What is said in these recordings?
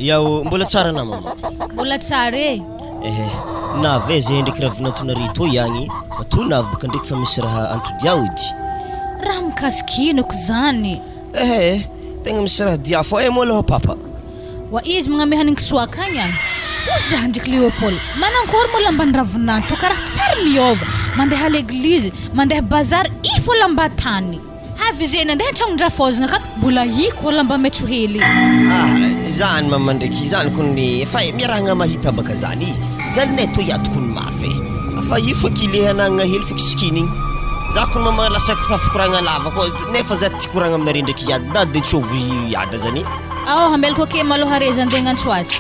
Yao mbola tsara na mama. Mbola tsara e. Navy zay ndraiky raha vinantonareo to ihany matoa navy baka ndraiky fa misy raha antodiao edy. Raha mikasikino zany. Tegna misy raha dia fo mola papa. Wa izy magname haninky soakagny any. Oza ndraiky Leopold, manankory mo lamba ravinanto karaha tsara miova, mandeha l'église, mandeha bazar ifo lamba tany. Havy zay nandeha tragnon-dra fôzina ka mbola iko lamba metso hely. Zany mama ndraiky zany kony efa miarahagna mahita baka zany. Zany neto yatoko ny mafy. Afa ifo kilehanagna hely fikisikiny. Za kony mama lasa kafafikoragna lava ko nefa za tikoragna aminare ndraiky yady na de tsovy yada zany. Hameloko ke maloha rezan-tegna antsoazy.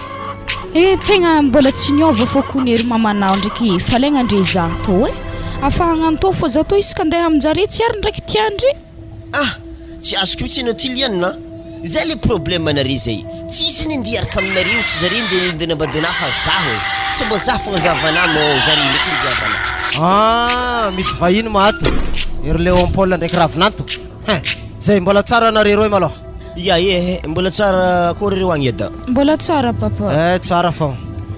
Tegna mbola tsy niova fô konery mamanao ndraiky falaigna andre za to afahagna anto fô za to isaka andeha aminjare tsy ary ndraiky tiandry. Tsy azoko mitsy anao ty Liane na. Zay le problème anare zay. Tsy izy ny ndiaraka aminareo tsy zare nde nambadena fa zaho e. Tsy mbo za fogna zavana mo zare ndraiky ny zavana. Misy vahiny maty. Ery Leopold ndraiky ravinanto. Zay mbola tsara anare roy maloha. Mbola tsara akory reo agny eda. Mbola tsara papa. Tsara fô.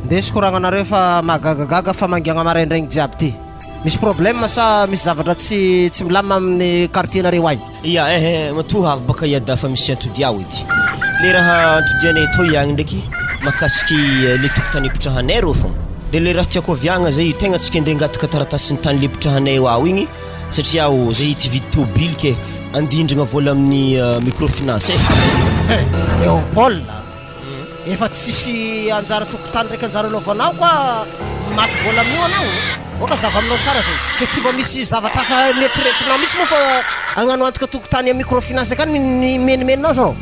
Ndesy koragnanareo fa magagagaga fa mangiagna maraindraigny jiaby ty. Misy problème sa misy zavatra tsy milama amin'ny quartier nareo agny. Matoa avy baka eda fa misy antodiao edy. Le raha antodianay to ihany ndraiky makasiky le tokotany ipitrahanay rô fô. De le raha tiako aviagna zay tegna tsika nde ngataka taratasiny tany le ipitrahanay ao igny satria zay tividy tobily ke andindragna vola amin'ny microfinance. Leopold efa tsisy anjara tokotany ndraiky anjara lovanao koa maty vola amin'io anao. Oka zava aminao tsara zay. Ke tsy mba misy zavatra fa netretina mihitsy moa fa agnano antoka tokotany amin'ny microfinance akany menimeninao zao.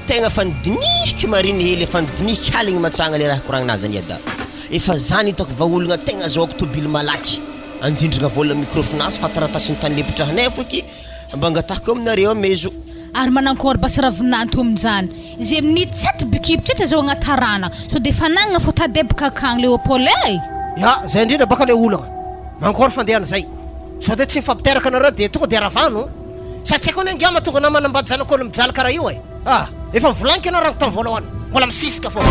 Tegna fandiniky mariny hely fandiniky haligny matsagna le raha koragnanazy any eda. Efa zany hitako vaolagna tegna azahoako tobily malaky. Andindragna vola microfinance fa taratasiny tany le ipitrahanay foky mba angatahako aminareo amezo. Ary manankory basa ravinanto amin'izany. Izy amin'ny tsety bikipitra ety azahoagna tarana. So de fanagna fô tadebaka akagny Leopold e. Zay indrindra baka le olana. Mankory fandehana zay. So de tsy mifampiteraka anareo de tonga de aravano. Satria koa nangama tonga namana ambady zanak'olo mijaly karaha io e. Efa mivolagniko anao rango tamin'ny voalohany. Mbola misisika fô.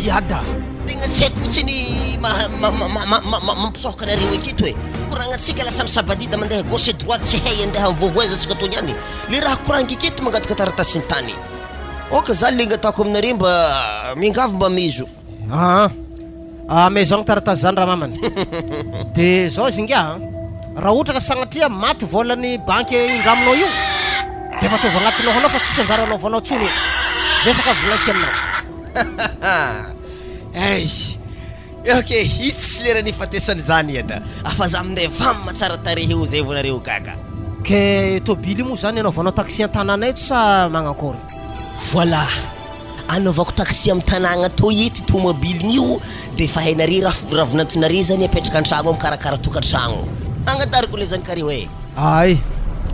Yada. Tegna tsy haiko mitsy ny mampisohoka anareo aketo e. Korangatsika lasa misabadida mandeha gauche et droite tsy hay andeha mivoavoazatsika tony ihany. Le raha korangy aketo mangataka taratasiny tany. Oka zany le ngatako aminareo mba miangavy mba mezo. Mezao taratasy zany raha mamany. De zao zinga raha ohatra ka sagnatria maty volan'ny banky indraminao io de fa tovy agnaty lohanao fa tsisy anjara lovanao tsony. Zay saka volanky aminao. Okay, hitsy lera nifatesany zany eda. Afa za aminay vamma tsara tarehy io zay vonareo gaga. Ke tobily moa zany anaovanao taxi an-tanàna eto sa magnakory? Voilà. Anaovako taxi amin'ny tanàgna to eto tomobily io de fa hainare ravinantonare zany apetraka an-tragno mikarakara tokantragno. Agnatariko le zany kareo e.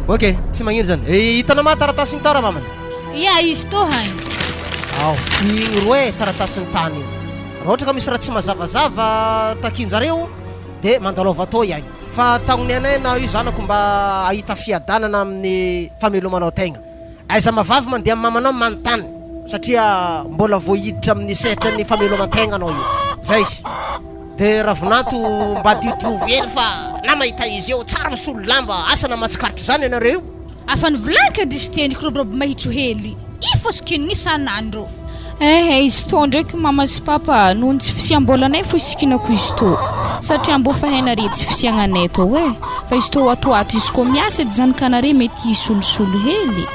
Ok, tsy magnino zany. Hitanao ma taratasiny tara mamany? Izy to hainy. Igny roe taratasiny tany io. Raha ohatra ka misy raha tsy mazavazava takinjareo de mandalova to ihany. Fa tagnony anay na io zanako mba ahita fiadanana amin'ny famelomanao tegna. Aiza mavavy mandeha amin'ny mamanao manontany satria mbola voahiditra amin'ny sehatra ny fameloman-tegna anao io. Zay. De ravinanto mba diodiovy hely fa na mahita izy eo tsara misolo lamba asana matsikaritra zany anareo. Afa nivolanka dizy tendriky robrobro mahitro hely. Ifo sikininy isan'andro. Izy to ndraiky mama sy papa noho ny tsy fisiam-bolanay fo isikinako izy to satria mbo fa hainare tsy fisiagnanay to fa izy to atoato izy ko miasa edy zanakanare mety isolosolo hely.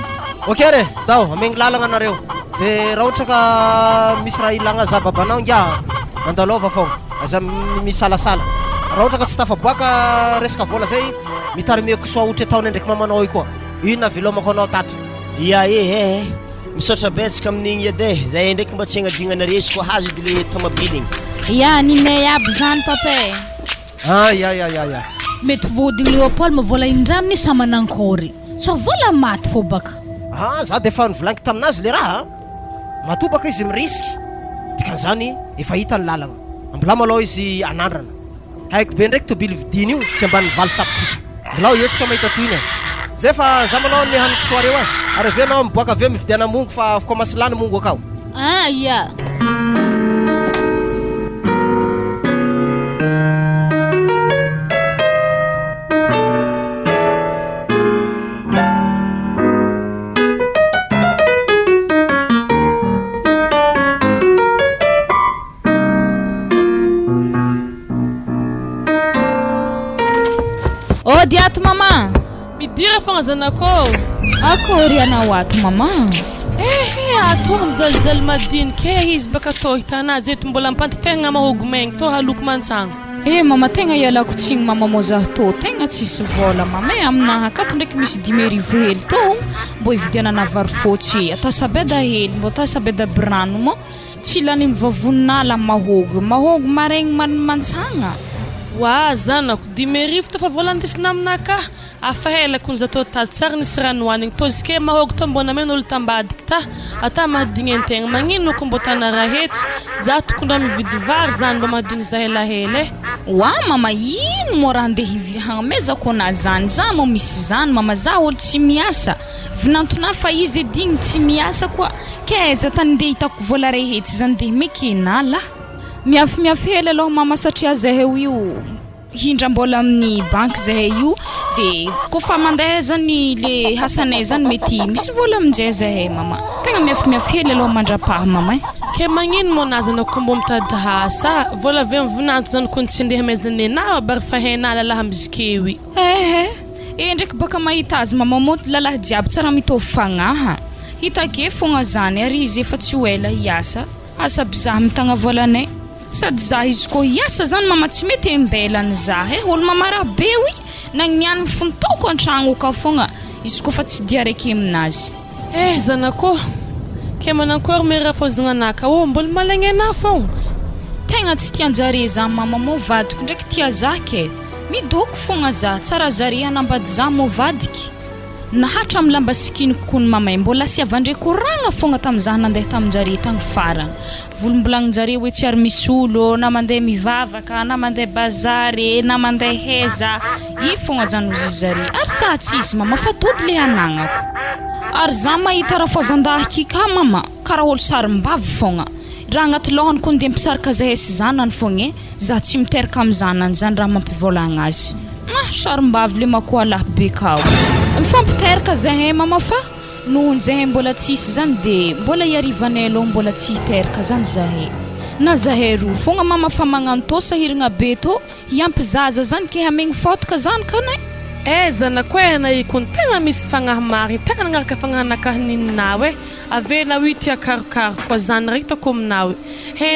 Ok re, tao amegny lalagna anareo. De raha ohatra ka misy raha ilagna zababanao ngia mandalova fogna aza misalasala. Raha ohatra ka tsy tafaboaka resaka vola zay mitarimiako soa ohatra ataony ndraiky mamanao io koa. Ino navelomako anao tato. Misaotra betsaka amin'igny edy zay ndraiky mba tsy hagnadinana resy koa hazo edy le tomobily igny. Ninay aby zany papa. Mety vodigny Leopold ma vola indraminy sa manankory. So vola maty fô baka. Za de fa nivolanky taminazy le raha. Matobaka izy mirisky. Dikan'izany efa hita ny lalagna. Mbola malao izy anandrana. Haiko be ndraiky tobily vidiny io tsy ambany valy tapitrisa. Mbola etsika mahita toy zay fa za malao mihaniko soareo ary avy anao miboaka avy mividiana mongo fa komasy lany mongo akao. Ah, iya. Oh, dia ato mama. Midira fogna zanako. Akory anao ato mama. Ato mizalijali madinika izy baka atao hitanazy eto mbola ampantitegna mahogo maigny to haloko mantsagna. Mama tegna ialako tsigny mama mo zaho tô tegna tsisy vola mama aminahy akato ndraiky misy 10,000 hely tô mbo ividianana vary fotsy ata sabeda hely mbo ata sabeda brano mo tsy lany mivavonala mahogo maregny mantsagna. Wa zanako 10,000 to fa vola andesina aminaka afahela kun zato tal tsara nisy rano hoanigny to zike mahogo to mbona meno olo tambadiky ta ata mahadigny antegna magnino ko mbo tana rahetsy za tokondra mividy vary zany mba mahadigny za helahela wa mama ino mo raha andeha hivihagna mezako na zany za mo misy zany mama za olo tsy miasa vinantona fa izy ediny tsy miasa koa keza tany ndeha hitako vola rehetsy zany ndeha mekenala miafy hely aloha mama satria zahay io hindra mbola amin'ny banky zahay io de kofa mandeha zany le hasanay zany mety misy vola aminjay zahay mama tegna miafy hely aloha mandrapaha mama ke magnino mo nazana kombo mitady hasa vola vem vinanto zany kun tsy ndeha mezana na bar fahena lalaha mizikewi ndraiky baka mahita azy mama mo lalaha jiaby tsara mitovy fagnaha hitake fogna zany ary izy efa tsy hoela hiasa asa bizaha mitagna volanay sady za izy ko hiasa zany mama tsy mety embelany zahe olo mama rabe wi nagniniany mifontoko antragno ka fogna izy ko fa tsy dia raiky aminazy zanako ke manankory mera fozanaka mbola malagnena fogna tegna tsy tianjare za mama mo vadiko ndraiky tia zake midoko fogna za tsara zare anambady za mo vadiky nahatra amin'ny lamba sikiniko kony mamay mbola sy avandre koragna fogna tamin'izah nandeha tamin'jare tagny farany volombolagninjare hoe tsy ary misy olo na mandeha mivavaka na mandeha bazary na mandeha heza i fogna zany ozy zare ary sa tsisy mama fa tody le anagnako ary za mahita raha fazandahiky ka mama karaha olo sarim-bavy fogna raha agnaty lohany kony de mpisarika zahay sy zanany fogna za tsy miteraka amin'ny zanany zany raha mampivolagna azy sarim-bavy le makoa lahibe kao mifampiteraka zahay mama fa nohony zahay mbola tsisy zany de mbola iarivanay aloha mbola tsy hiteraka zany zahay na zahay roa fogna mama fa magnano to sahirana be to hiampy zaza zany ke hamegny fotoka zany kanay zanako na ikon tegna misy fagnahy mary tegna nagnaraka fagnahanakahy nininawe avena witia karokaro kwa zany raha hitako aminawe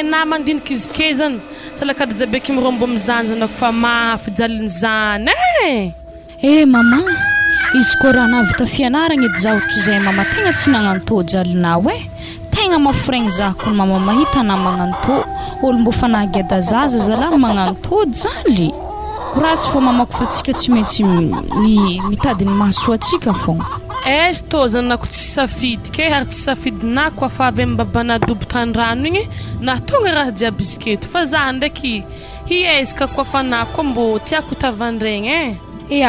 na mandiniky izy ke zany salakady zabeky mirombo mizany zanako fa mafy jaliny zany mama izy ko raha navita fianaragna edy za ohatry zay mama tegna tsy nagnano to jalinawe tegna mafregny zako mama mahita na magnano to olo mbo fa nahagiada zaza zala magnano to jaly kurasy fo mama ko fa tsika tsy maintsy mitady ny mahasoa atsika fogna to zanako tsy safidy ke ary tsy safidinako fa avy amin'ny babana dobo tandrano igny na tonga raha jiaby isiketo fa za ndraiky hiezaka koa fanako mbo tiako tavandregny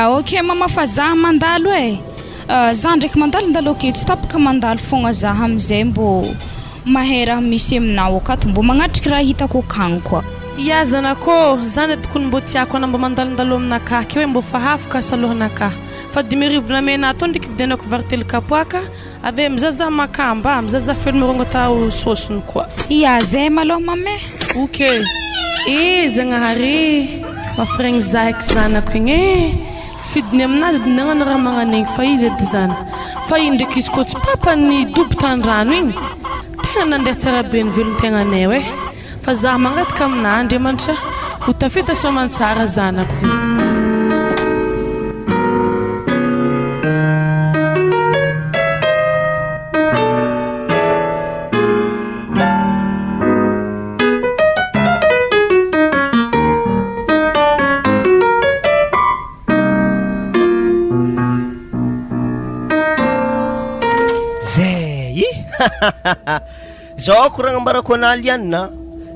ok mama fa za mandalo za ndraiky mandalo ndalo ke tsy tapaka mandalo fogna za amizay mbo mahera misy aminao akato mbo magnatriky raha hitako akagny koa zanako zany tokony mbo tiako na mbo mandalondalo aminakahy ke hoe mbo fa hafaka salohanakahy fa 10,000 lamena ato ndraiky vidianako vartely kapoaka ave mizaza makamba mizaza fermerongo tao sosony koa zay malo mame ok zagnahary mafregny zahaky zanako igny tsy fidiny aminazy dinagna raha magnanegny fa izy edy zany fa iny ndraiky izy ko tsy papany dobo tandrano igny tegna nandeha tsara be ny velon-tegnanay fa za magnatika amina Andriamanitra ho tafita soamantsara zanako zay zao koragna ambarako ana Liane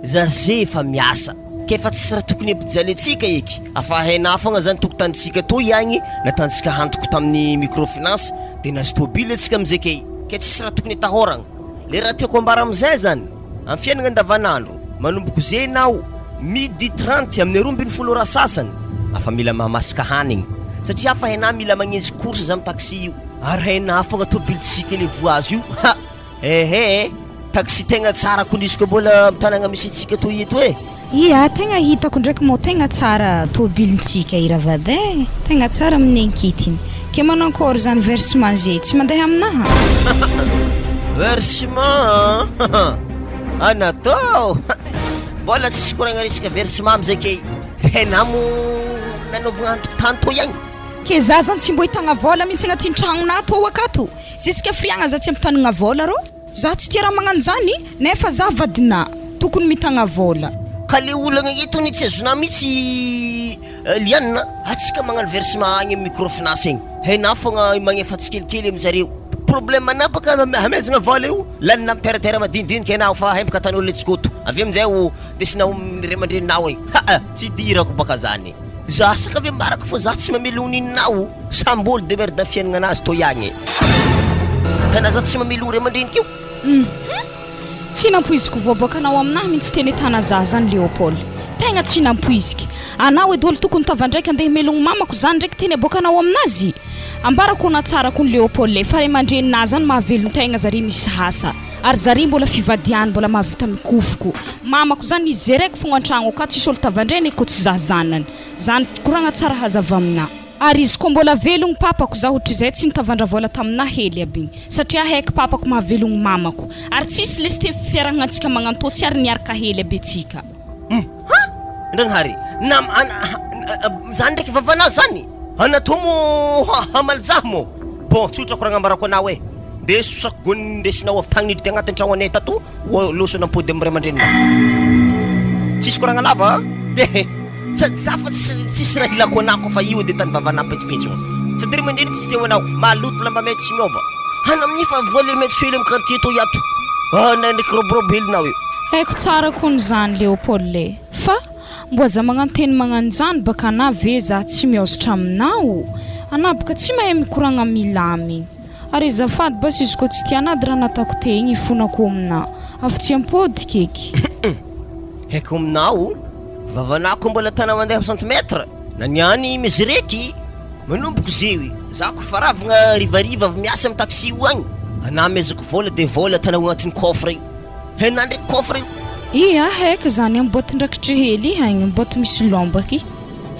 zaze fa miasa ke fa tsy raha tokony ampijalentsika eky afahaina fogna zany tokotanitsika to ihany natantsika hantoko tamin'ny microfinance de nazy tobile atsika amizay ke tsisy raha tokony tahoragna le raha tiako ambara am'izay zany amin'ny fiainana andavanandro manomboko zenao 12:30 amin'ny 12 sasany afa mila mamasaka hanigny satria afa haina mila magnenjy course za amin'ny taxi io ary haina fogna tobilitsika le voazo io ehe taxi tegna tsara konisiko mbola mitanagna misy antsika to eto e ia tegna hitako ndraiky mo tegna tsara tobilintsika iravady tegna tsara amin'ny ankitiny ke manankory zany versement zay tsy mandeha aminaha versement anatao mbola tsisy koragna risika versement amizay ke hainamo nanovagna antokotany to ihany ke za zany tsy mbo hitagna vola mihitsy agnatin'ny tragnona to akato ziska friagna za tsy ampitanagna vola rô za tsy tia raha magnano zany nefa za vadina tokony mitagna vola ka le olagna etony tsy azona mihitsy Liane atsika magnano versement agny amin'ny microfinance egny haina fogna magnefa tsikelikely amizareo problème na baka hamezagna vola io lanina amin'ny teratera madinidinika ianao fa hembaka tany olona tsikoto avy amizay o desinao ray aman-dreninao egny tsy dirako baka zany za saka avy ambaraka fa za tsy mamelo nininao sambolo de merde fiainana anazy to ihagny tana za tsy mamelo ray aman-drenikio tsy nampoiziko voaboakanao aminahy mihitsy teny tana za zany Leopold tegna tsy nampoiziky anao edy olo tokony tavandraiky andeha melogno mamako zany ndraiky teny aboakanao aminazy ambarako na tsara kon Leopold le fa ray aman-drenina zany mahavelogno tegna zare misy hasa ary zare mbola fivadiany mbola mahavita mikofoko mamako zany izy zay raiky fogna an-tragno ka tsisy olo tavandrainy ko tsy za zanany zany koragna tsara hazava amina ary izy ko mbola velogno papako za ohatra izay tsy nitavandra vola tamina hely abigny satria haiky papako mahavelogno mamako ary tsisy le ste fiarahagna antsika magnanto tsy ary niaraka hely abetsika ndragnahary zany ndraiky vavana zany anatomo hamalzah mo bon tsotra koragna ambarako anao e de sosako gony ndesinao avy tagny nidity agnatin'ny tragno anay tato loso nampody amin'ny ray aman-drenina tsisy koragna lava de sady za fa tsisy raha ilako anako fa io de tany vavana pitsopitso sady ray aman-dreniny tsy teo anao maloto lamba mety tsy miova hana amin'ny fa vola mety soely amin'ny quartier to iato ndraiky roborobo helinao io haiko tsara kony zany Leopold le fa mbo za magnano teny magnano zany baka ana ve za tsy miaozatra aminao ana baka tsy mahay mikoragna milamy ary zafady bas izy ko tsy tianady raha natako te igny ifonako amina avy tsy ampody keky haiko aminao vavanako mbola tana mandeha centimètre na niany mesureky manomboko zewy za ko faravagna rivariva avy miasa amin'ny taxi io agny ana mezako vola de vola tana agnatin'ny coffre io haina ndraiky coffre io ia haika zany amin'ny boaty ndrakitry hely haigny boaty misy lombaky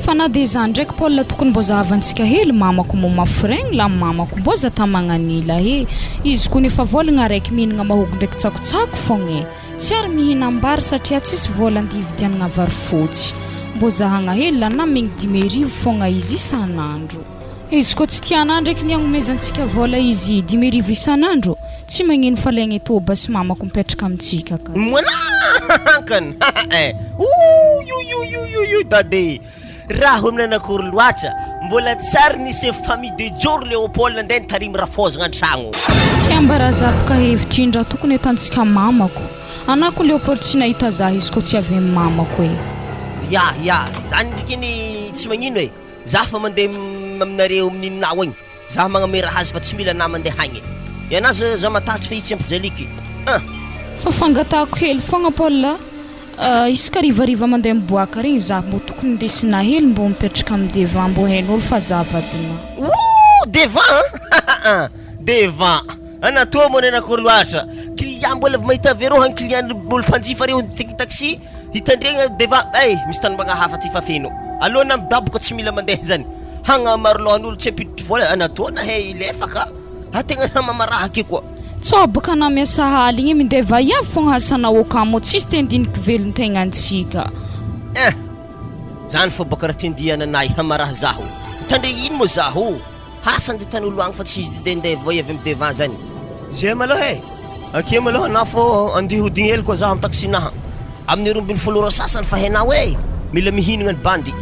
fa na de zany ndraiky Paul tokony mbo zahavantsika hely mamako mo mafregny la mamako mbo za tamagnanila he izy ko nefa volagna raiky mihinagna mahogo ndraiky tsakotsako fogna tsy ary mihinam-bary satria tsisy vola andividianagna vary fotsy mbo zahagna hely la na megny 10,000 fogna izy isan'andro izy ko tsy tiana ndraiky niagnomezantsika vola izy 10,000 isan'andro tsy magnino falaigna eto basy mamako mipetraka amintsika ka manakan dade raha aminanakory loatra mbola tsary nisy famille de jour Leopold nandeha nitarimy rafozagna an-tragno kiambarazapaka hevitrindra tokony etantsika mamako anako Leopold tsy nahita za izy ko tsy avy amin'ny mamako e ya zany ndrikiny tsy magnino e za fa mandeha aminareo amin'ninao agny za magnamera hazy fa tsy mila na mandeha hagny ianazy za matatry fa itsy ampijaliky fa fangatako hely fogna Paul isaka rivariva mandeha miboaka regny za mbo tokony ndesina hely mbo mipetraka amin'ny devant mbo hain'olo fa za vadina devant anatoa mo nenakory loatra client mbola mahita vero hany client mbola mpanjifa reo taxi hitandregna devant misy tany magna hafa ty fa feno alona midaboka tsy mila mandeha zany hagna marolohany olo tsy ampiditry vola anatoa na hay lefaka ategna namamaraha ake koa tsobaka na miasa haly igny mindeva iavy fogna hasanao akamo tsisy tendiniky velony tegna antsika zany fa baka raha tendiananahy hamaraha zaho tandre ino mo zaho hasany de tany olo agny fa tsy dendevo avy amin'ny devant zany zay maloha ake maloha na fô andeha hodigny hely koa zaho amin'ny taxinaha amin'ny 12 sasany fa hainao mila mihinagna ny bandy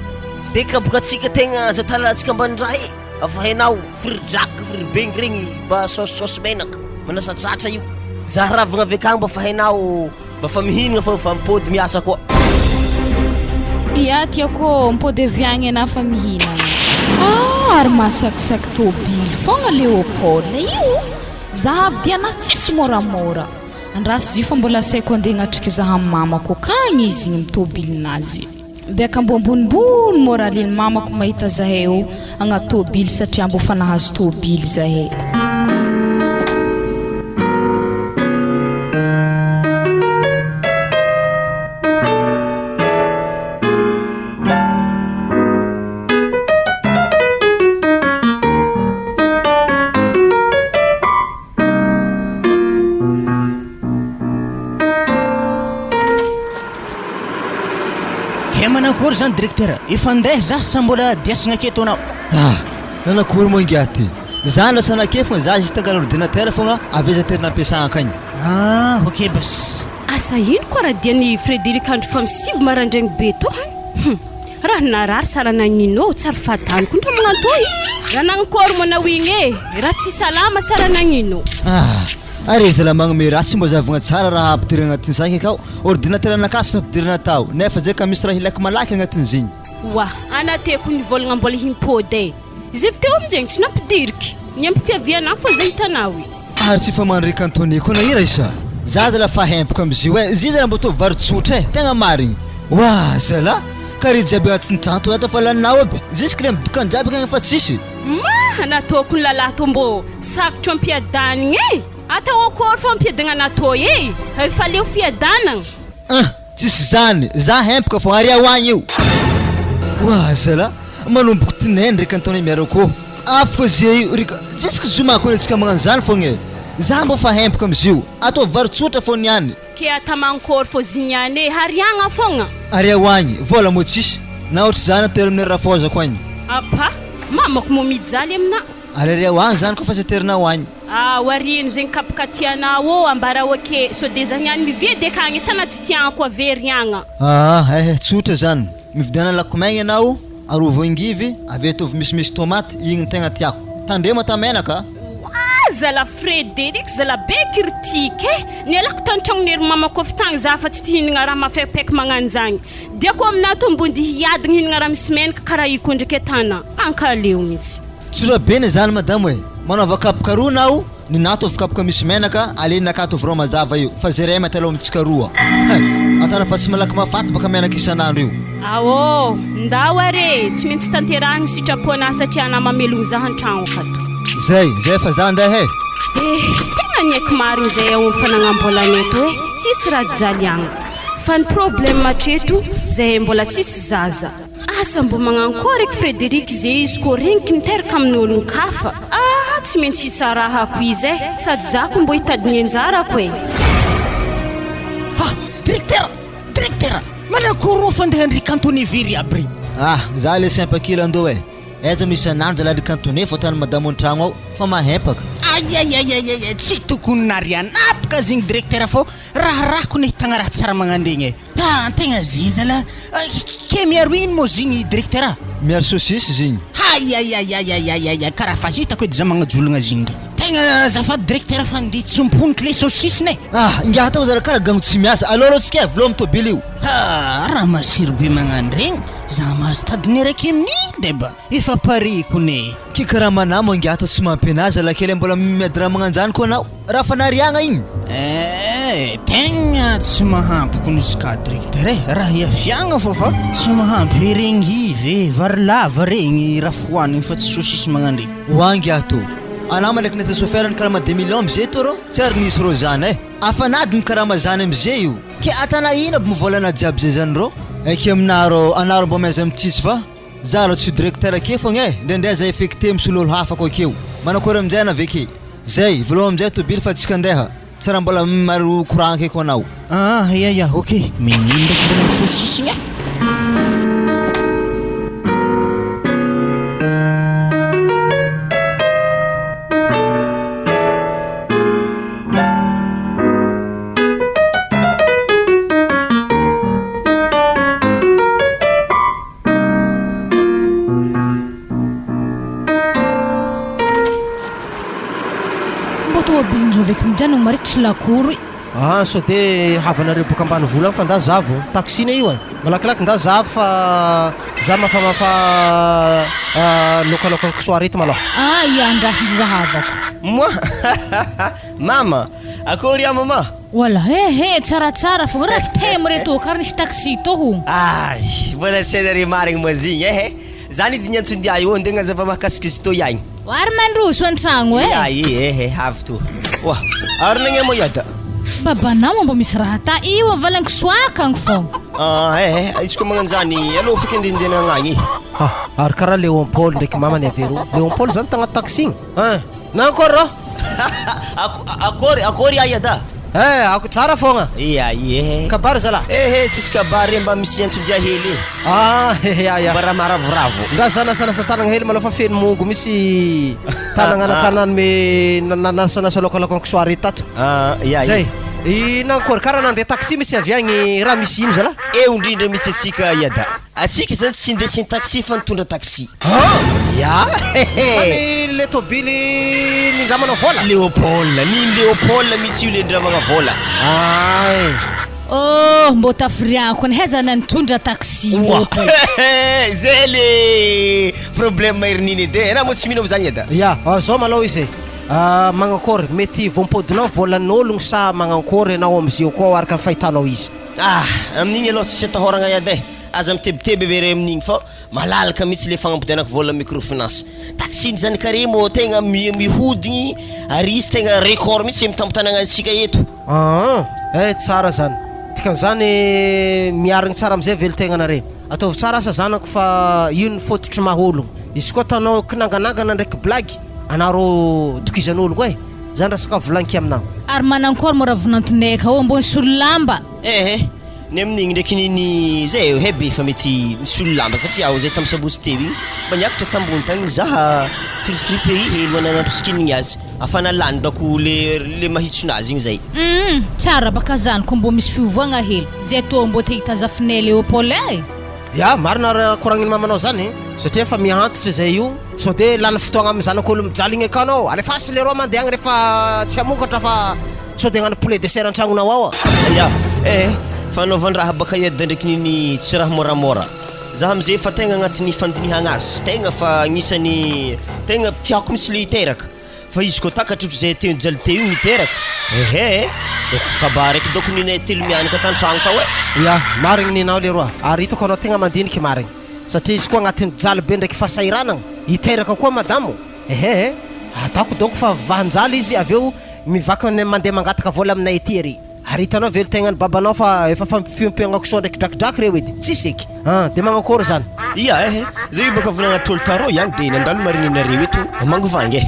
de ka boka atsika tegna zatalatsika ambanindraha afa hainao fridraka fribengy regny mba saosisosy menaka manasatratra io za ravagna avy akagny mba fa hainao mba fa mihinagna fa mipody miasa koa ia tiako mipody avy agny ana fa mihinagna ary masakisaky tobily fogna Leopold io za avy diana tsisy moramora andraso zy fa mbola saiko andeha agnatriky zaha amin'ny mamako akagny izy igny mitôbilinazy beka mbo ambonimbony moralin'ny mamako mahita zahay eo agnaty tôbily satria mbo fa nahazo tôbily zahay Manakory zany directeur efa andeha za sa mbola diasagna aketo anao nanakory moa ingaty za lasana-ke fogna za izy tangala ordinateur fogna avezaterina ampiasagna akagny ok bas asa ino koa raha dian'ny Frédéric andro fa misivy marandraigny be to raha narary sara nagnino tsara fatany koa ndra magnantoy raha nagnakory manao igny raha tsy salama sara nagnino are zala magnome raha tsy mba zavagna tsara raha ampidirana agnatin'ny saky akao ordinateur anakasina ampidirana tao nefa zay ka misy raha ilaky malaky agnatin'izigny wa anateko nivolagna mbola himpody izy avy teo amin'izegny tsy nampidiriky ny ampifiaviana fa zay hitanao ary tsy fa mandraiky Antonie koa na ira isa za zala fa hempaka am'izy io zy zala mbo to vary tsotra tegna marigny wa zala kary jiaby agnatin'ny tranto ata fa laninao aby jusque le midokany jiaby akagny fa tsisy anatoko ny lalahy to mbo sakotro ampiadanigny atao akory fa ampiadagna anatoy efa leo fiadanagna tsisy zany za hempaka fo ary ahoagny io wa zala manomboko tinay ndraiky Antonie miarako afaka zay io rika jusque zomako antsika magnano zany fogna za mbo fa hempaka am'izy io atao vary tsotra fo niany ke atamankory fo zignane hariagna fogna ary ahoagny vola mo tsisy na ohatry zany atero amin'ny rafozako agny apa mamako mo mijaly amina ary ahoagny zany koa fa zaterina hoagny warino zegny kapakatianao ambara oke so de zany any mividy akagny tanaty tianko averiagna tsotra zany mividiana lakomaigny anao arovangivy avy atovy misimisy tomaty igny tegna tiako tandremo atamenaka zala Frédéric zala be critique ny alako tantragnon'ery mamako avy tagny za fa tsy tihinagna raha mafaipaika magnano zagny diako aminato ambondy hiadigny hinagna raha misy menaka karaha io kondraky atana ankaleo mihitsy tsora beny zany madamo manaova kapaka roa nao ny nato avy misy menaka alena akato vro mazava io fa zay ray matalo amitsika roa atana fa tsy malaky mafaty baka menaka isanandro io ndao are tsy maintsy tanterahagny sitrapoana satria na mamelogny zaha an-tragno akato zay fa za andeha tegna niaiky marigny zay ao fanagnambolan'eto tsisy raha jaliagna fa ny problème matreto zay mbola tsisy zaza asa mbo magnankory eky Frédéric zay izy ko regniky miteraka amin'ologno kafa tsy maintsy isarahako izy sady zako mbo hitadigny anjarako directeur manakory ro fa ndeha andriky Antonie viry aby regny za le simpakila ando eza misy anandro zala Antonie fa tany madamo an-tragno ao fa mahempaka tsy tokony narianapaka zegny directeur fô raha rako nahitagna raha tsara magnandregny antegna zay zala ke miaro ino moa zegny directeur miaro saucisse zegny karaha fa hitako edy za magnajolagna zegny tegna zafady directeur fa nde tsy miponiky le saucisse ne ingatao zala karaha gagno tsy miasa aloro tsika vlo mitobily io raha masiry be magnandregny za mahazo tadiny raiky amin'iny deba efa pareko ne ke karaha manamo ingato tsy mampianazy alakely mbola miady raha magnanjany koa anao raha fa nariagna igny tegna tsy mahampiko nisy ka directeur raha iafiagna fô fa tsy mahampy regny hivy vary lava regny raha fohanigny fa tsy saucisse magnandregny hoangato anao malaky nata soferany karaha ma 2 millions amizay to ro tsy ary nisy ro zany afanadiny karaha mazany amizay io ke atana ino aby mivolana jiaby zay zany ro eke aminaro anaro mbo maiza mitsisy fa za ro tsy directeur ake fogna ndraindray za effecté misololo hafa ko akeo manakory amizay na veke zay volohany amizay tobily fa tsika andeha tsara mbola maro courant ake ko anao ok menino ndraiky mbola misaucisse igny mijano marikitry lakory so de havanareo boka ambany vola fa nda zavo taxina io malakilaky nda zavo fa za mafa lokalokany kisoarety maloha iandrasiny zahavako moi mama akory mama Wala tsaratsara fogna raha fitemo reto karaha nisy taxi toho. Ay, mbola tsy hainare marigny moa zigny zany edy niantondia io andegna zava mahakasiky izy tô ihany. Ary mandroso an-tragno avy to. Wah, ary nagna mo yada. Babanao mba misy raha ta io avalanko soakagny fogna. Izy koa magnano zany alô fika andendena agnagny. Ary karaha Leopold ndraiky mamany avero. Leopold zany tagnaty taxi igny. Na encore rô? Akory ayada. Ako tsara fogna. Kabary zala. Tsisy kabary mba misy antondia hely. Bara maravoravo. Nda sanasa tanagna hely malafa feno mongo misy tanagna kanany me nanasa lokalokako soirée tato. Zay. Na encore karaha nandeha taxi misy aviagny raha misy ino zala? Indrindra misy atsika yada. Atsika zany tsy ndesin taxi fa nitondra taxi. Sany le tobily nindramanao vola. Leopold misy io le ndramagna vola. Mbô tafiriako ny hezana nitondra taxi. Zay le problème mahirininy edy na mo tsy mino am'zany yada. Zao malao izy magnakory mety vompodinao volan'ologno sa magnakory anao am'zio koa araka ny fahitanao izy. Amin'igny aloha tsy atahoragna yada aza mitebiteby bere amin'igny fa malalaka mihitsy le fagnampidianako vola microfinance. Taxi zany kare mo tegna mihodigny ary izy tegna record mihitsy mitambitanagna antsika eto. Tsara zany. Tikan'izany miarigny tsara am'izay velotegna nare. Ataovy tsara asa zanako fa io ny fototry mahologno. Izy koa tanao kinanganangana ndraiky blagy anaro tokizan'ologno zany rasaka volanky aminao. Ary manankory mo raha vonantoneka mbô nisolo lamba. Ny amin'igny ndraiky niny zay hebe fa mety nisolo lamba satria zay tamin'ny sabosy teo igny mba niakatra tambony tagny zaha frifripery hely ananaposikinigny azy afana lany dako le mahitsonazy igny zay. Tsara baka zany ko mbô misy fiovoagna hely zay tô mbô te hitazafinay Leopold. Marina koragniny mamanao zany satria fa miantitra zay io so de lany fotoagna amin'ny zanak'olo mijaligny akanao alefasy le roa mandeha agny rehefa tsy amokatra fa so de agnano poulet de serre an-tragnonao ao. Fanaovandraha baka yada ndraiky niny tsy raha moramora zaho am'izay fa tegna agnatin'ny fandinihagna azy tegna fa agnisan'ny tegna tiako misy le hiteraka fa izy koa takatrotro zay teo nijaly teo igny hiteraka doko kabary eky doko ninay telo mianaka tan-tragno tao marigny ninao le roa ary hitako anao tegna mandiniky marigny satria izy koa agnatin'ny jaly be ndraiky fasahiranagna hiteraka koa madamo ataoko donc fa vahanjaly izy aveo mivaka mandeha mangataka vola aminay ety ary hitanao velo tegna ny babanao fa efa fampifimpiagnako soa ndraiky drakidraky reo edy tsisy eky de magnakory zany. Zay baka volagnatrolo taro ihany de nandalo marininareo eto mangovangy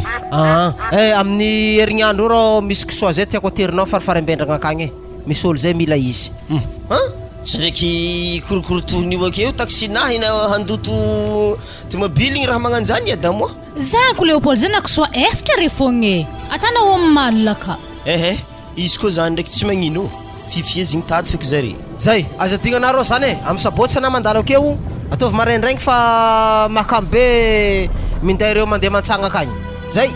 amin'ny herignandro rô misy kisoa zay tiako aterinao farafarambendragna akagny misy olo zay mila izy. Tsy ndraiky korokorotonio akeo taxinahy na handoto tomobily igny raha magnano zany yada moa. Zako Leopold zany kisoa efatra re fogna atanao amin'ny malaka. Izy koa zany ndraiky tsy magnino fifiezigny tady feky zare zay aza dignanareo zany am'sabotsy ana mandalo akeo ataovy maraindraigny fa makambe minday reo mandeha mantsagna akagny zay.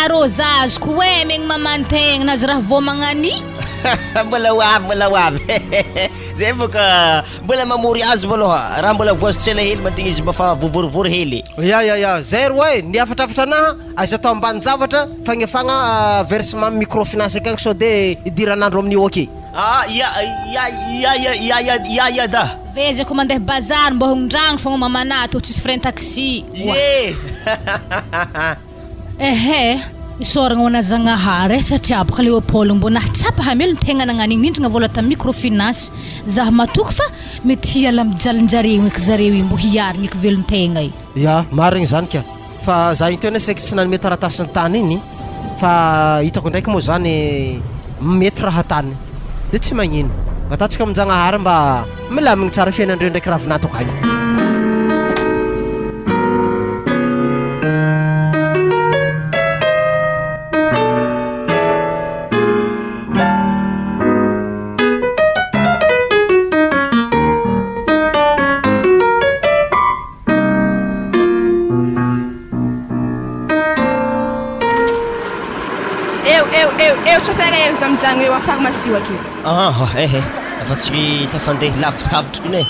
Arô zazoko megny mamantegna nazy raha vao magnany. Mbola hoavy zay boka mbola mamory azy maloha raha mbola voazotsela hely mantegna izy mba fa voavorivory hely. Zay ro ny afatrafatra anaha aza atao ambany zavatra fagnefagna versement microfinance akagny so de idiranandro amin'io aky. Yada vezako mandeha bazary mba hondragno fogna mamana tô tsisy frein taxi. Isoragna hoana zagnahary satria baka Leopold mbo nahatsapa hamelo tegna nagnanindrigna vola ta microfinance zaho matoky fa mety hiala mijalinjareo eky zareo mbo hiarigny eky velontegna marigny zany ka fa za iny teo saiky tsy nanome taratasiny tany iny fa hitako ndraiky moa zany mety raha tany de tsy magnino atatsika amin'jagnahary mba milamigny tsara fiainandreo ndraiky raha vinatoko agny. Eu chauffeur eu zamijagno eo amin'ny pharmacie akeo. Efa tsy tafandeha lavitravitra kone.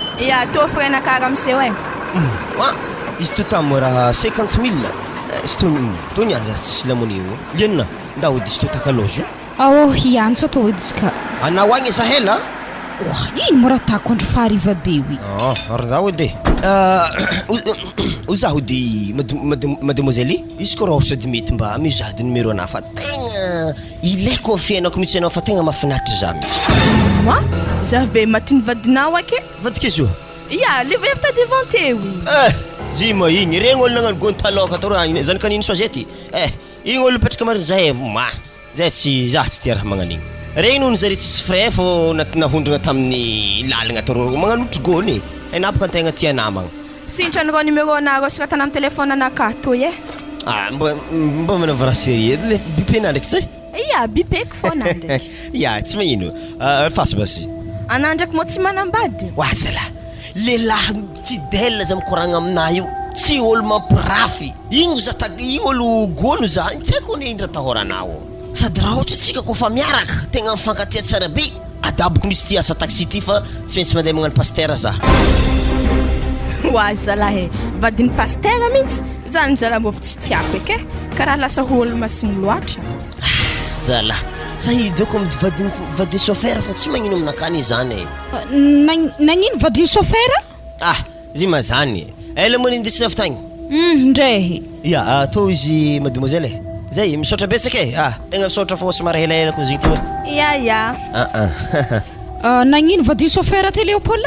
Tô frenakara amseo izy to tamo raha 50 000 izy to niaza tsisy lamony eo lianina ndao edy izy to takalozo ihany sa atao edy ka. Anao agny Sahela? Ino mora atako andro fahariva be wy. Arzaho edy. Ozaho dy mademoiselle, izy koa raha ohatra dy mety mba mizady numéro ana fa tegna ilaiko ny fiainako mihitsy anao fa tegna mahafinaritra za mihitsy. Moi za ve matiny vadinao ake? Vadika izy io? Ya, le vefa tady inventé wy. Zima igny regny olona nagnano gony taloka atao raha zany kanino sozety. Igny olona petraka marina zay zay tsy za tsy tia raha magnan'igny. Regny noho zare tsisy frais fô nahondrana tamin'ny lalagna atao magnanotro gony. Napaka antegna tia namagna. Sinitranareo numéro anareo saka tana amin'ny telefôna anaka toy e? Mba manava raha série le bipena ndraiky zay? Ya, bipeko foana ndraiky. Ya, tsy magnino. Fasy basy. Anao ndraiky moa tsy manambady? Wasala. Lehilahy fidèle za mikoragna aminahy io. Tsy olo mampirafy. Igny olo gôno za. Tsy haiko ny indra tahoranao. Sady raha ohatra tsika koa fa miaraka tegna mifankatia tsara be. Adaboko misy ty asa taxi ty fa tsy maintsy mandeha magnano pasteur za. Wa zalahy vadin'ny pasteur mihitsy zany zala mbô tsy tiako eky karaha lasa olo masigny loatra. Zala sahidoko amin'ny vadin'ny chauffeur fa tsy magnino aminakany zany. Nagnino vadin'ny chauffeur? Zima zany. Ela moa indesina avy tagny. Ndrehy. Ya, atao izy mademoiselle. Zay misaotra betsaka tegna misaotra fô somary helaela koa zigny ty. Ya. Nagnino vadin'ny chauffeur ty Leopold?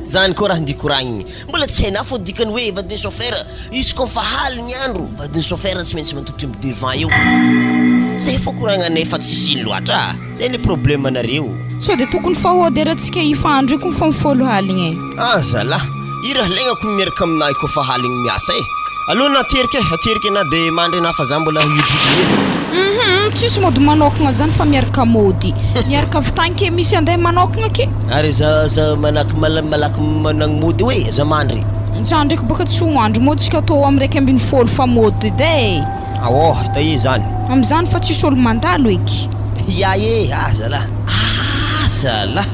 Zany koa raha ndikoragniny. Mbola tsy hainao fô dikany hoe vadin'ny chauffeur izy koa fa haly ny andro vadin'ny chauffeur tsy maintsy mantotry amin'ny devant eo. Zay fô koragna nefa tsisy ino loatra. Zay ny problème anareo. So de tokony fahoderantsika ifandro io koa fa mifolo haligny e. Zala. I raha lagnako miaraka aminahy koa fa haligny miasa e. Alô naterika na de mandry na fa za mbola hidiny. Tsisy mody manokagna zany fa miaraka mody. Miaraka avy tany ke misy andeha manokagna ke. Ary za malaky managny mody hoe za mandry. Za ndraiky baka tsy hoandro modsika atao amin'ny raiky ambin'ny folo fa mody edy e. Ta ie zany. Am'zany fa tsisy olo mandalo eky. Ya zala. Zala.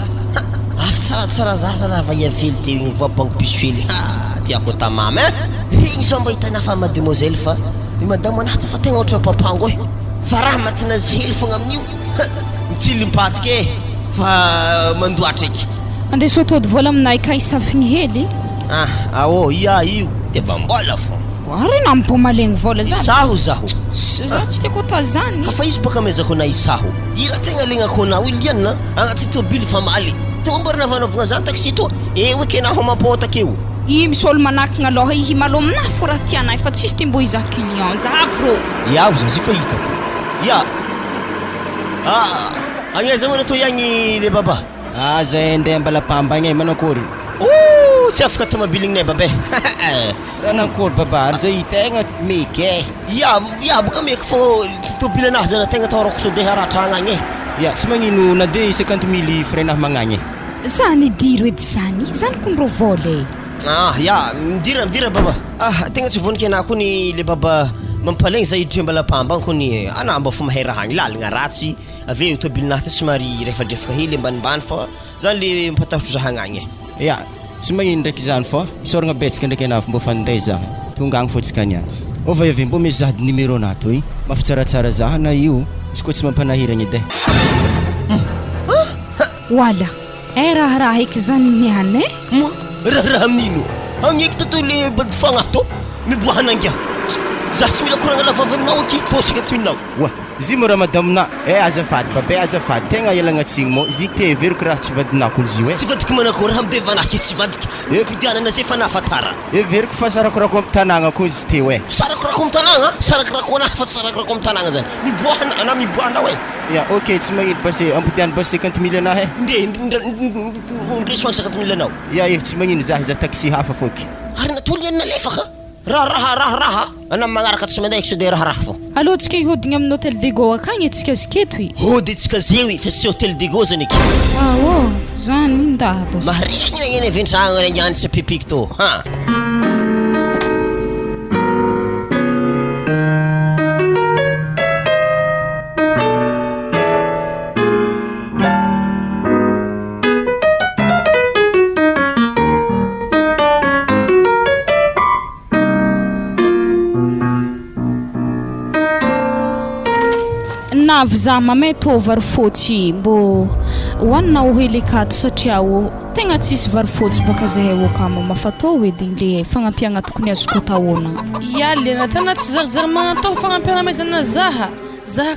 Avy tsaratsara za zala va iavely teo igny voabango pisofely. Tiako tamama regny zao mba hitana fa mademoiselle fa i madamo anaty fa tegna ohatra papango e. Fa raha matina zely fogna amin'io mitilimpatika e fa mandoatra eky. Andeso atody vola aminay ka isafigny hely. Io de mbola fô. Ary na mbo malegny vola zany. Zaho. Za tsy tiako atao zany. Fa izy baka mezako na isaho. I raha tegna legnako anao Liane agnaty tôbily fa maly. Tegna mborina vanovagna zany taxi toa. Hoe kenaho mampôtaka eo. I misy olo manakagna aloha i malo aminahy fô raha tianay fa tsisy ty mbo iza client za bro. Zazy fa hitako. Agnaiza mana to yagny le baba. Zay andeha mbala pambagna manakory. Tsy afaka tomabilignay babe. Ranakory baba ary zay tegna meky e. Boka meky fô tôbily anazy zany tegna taorako so deha ratragna agny e. Tsy magnino na de 50 000 freinahy magnagny. Zany diro edy zany kondro vola e. Midira baba. Tegna tsy vonika anah koa ny le baba mampalegny za hiditra mbala pamba koa ny anah mba fo mahay raha agny lalagna ratsy aveo tôbilinah ty somary refadrefaka hely ambanimbany fa zany le mampatahotra za hagnagny e. Tsy magnino ndraiky zany fa isoragna betsaka ndraiky anah mbo fanday za tonga agny fotsika niany. Ova avy mbo misy zahady numéro nato i mafy tsaratsara za na io izy koa tsy mampanahiragna edy wala raha eky zany niany e. Raha amin'ino agneky totoy le badifagna to miboahana angia za tsy mila koragna lavavy aminao aky tosika toinao. Izy mora madamona azafady babe azafady tegna ialagna tsigny mo izy te veriko raha tsy vadinako izy io tsy vadiko manako raha midevanaky tsy vadika pidianana zay fa nafatara veriko fa sarakorako amin'ny tanagna koa izy te hoe sarakorako amin'ny tanagna sarakorako anahy fa sarakorako amin'ny tanagna zany miboahana anah miboahana hoe ok tsy magnino base ampodiany base 50 000 anahy ndre soagny 50 000 anao tsy magnino za taxi hafa foky ary natolo iany nalefaka raha anah magnaraka tsy mandeha so de raha fo allo tsika ihodigny amin'ny hôtel de go akagny atsika ziketo i hody atsika zewy fa tsy hôtel de go zany eky zany mindahaba maharigna eny aventragna ny agnany tsy pipiky to navy za mamay tô vary fotsy mbo hoanina ho helikato satria tegna tsisy vary fotsy baka zahay ho kama mafatao edy le fagnampiagna tokony azoko tahoana. Ia Liane tana tsy zarizary magnatao fagnampiagna mezana zaha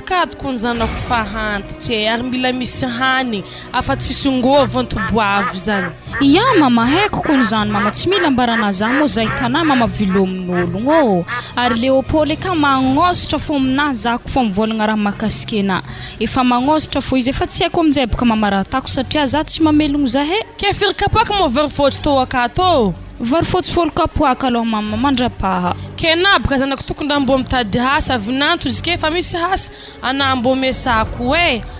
ka tokony zanako fahantitry ary mila misy hany afa tsisy ngova antoboavy zany. Ia mama haiko kony zany mama tsy mila ambarana za mo zay tana mama vilomin'ologno ary Leopold ka magnositra fo aminahy zako fo mivolagna raha makasikena efa magnositra fo izy efa tsy haiko amin'izay baka mamaratako satria za tsy mamelogno zahe ke firy kapoaka mo vary fotsy tô akato vary fotsy folo kapoaka aloha mama mandrapaha ke na baka zanako tokony mbo mitady hasa avinanto izy ke fa misy hasa ana mbo mesako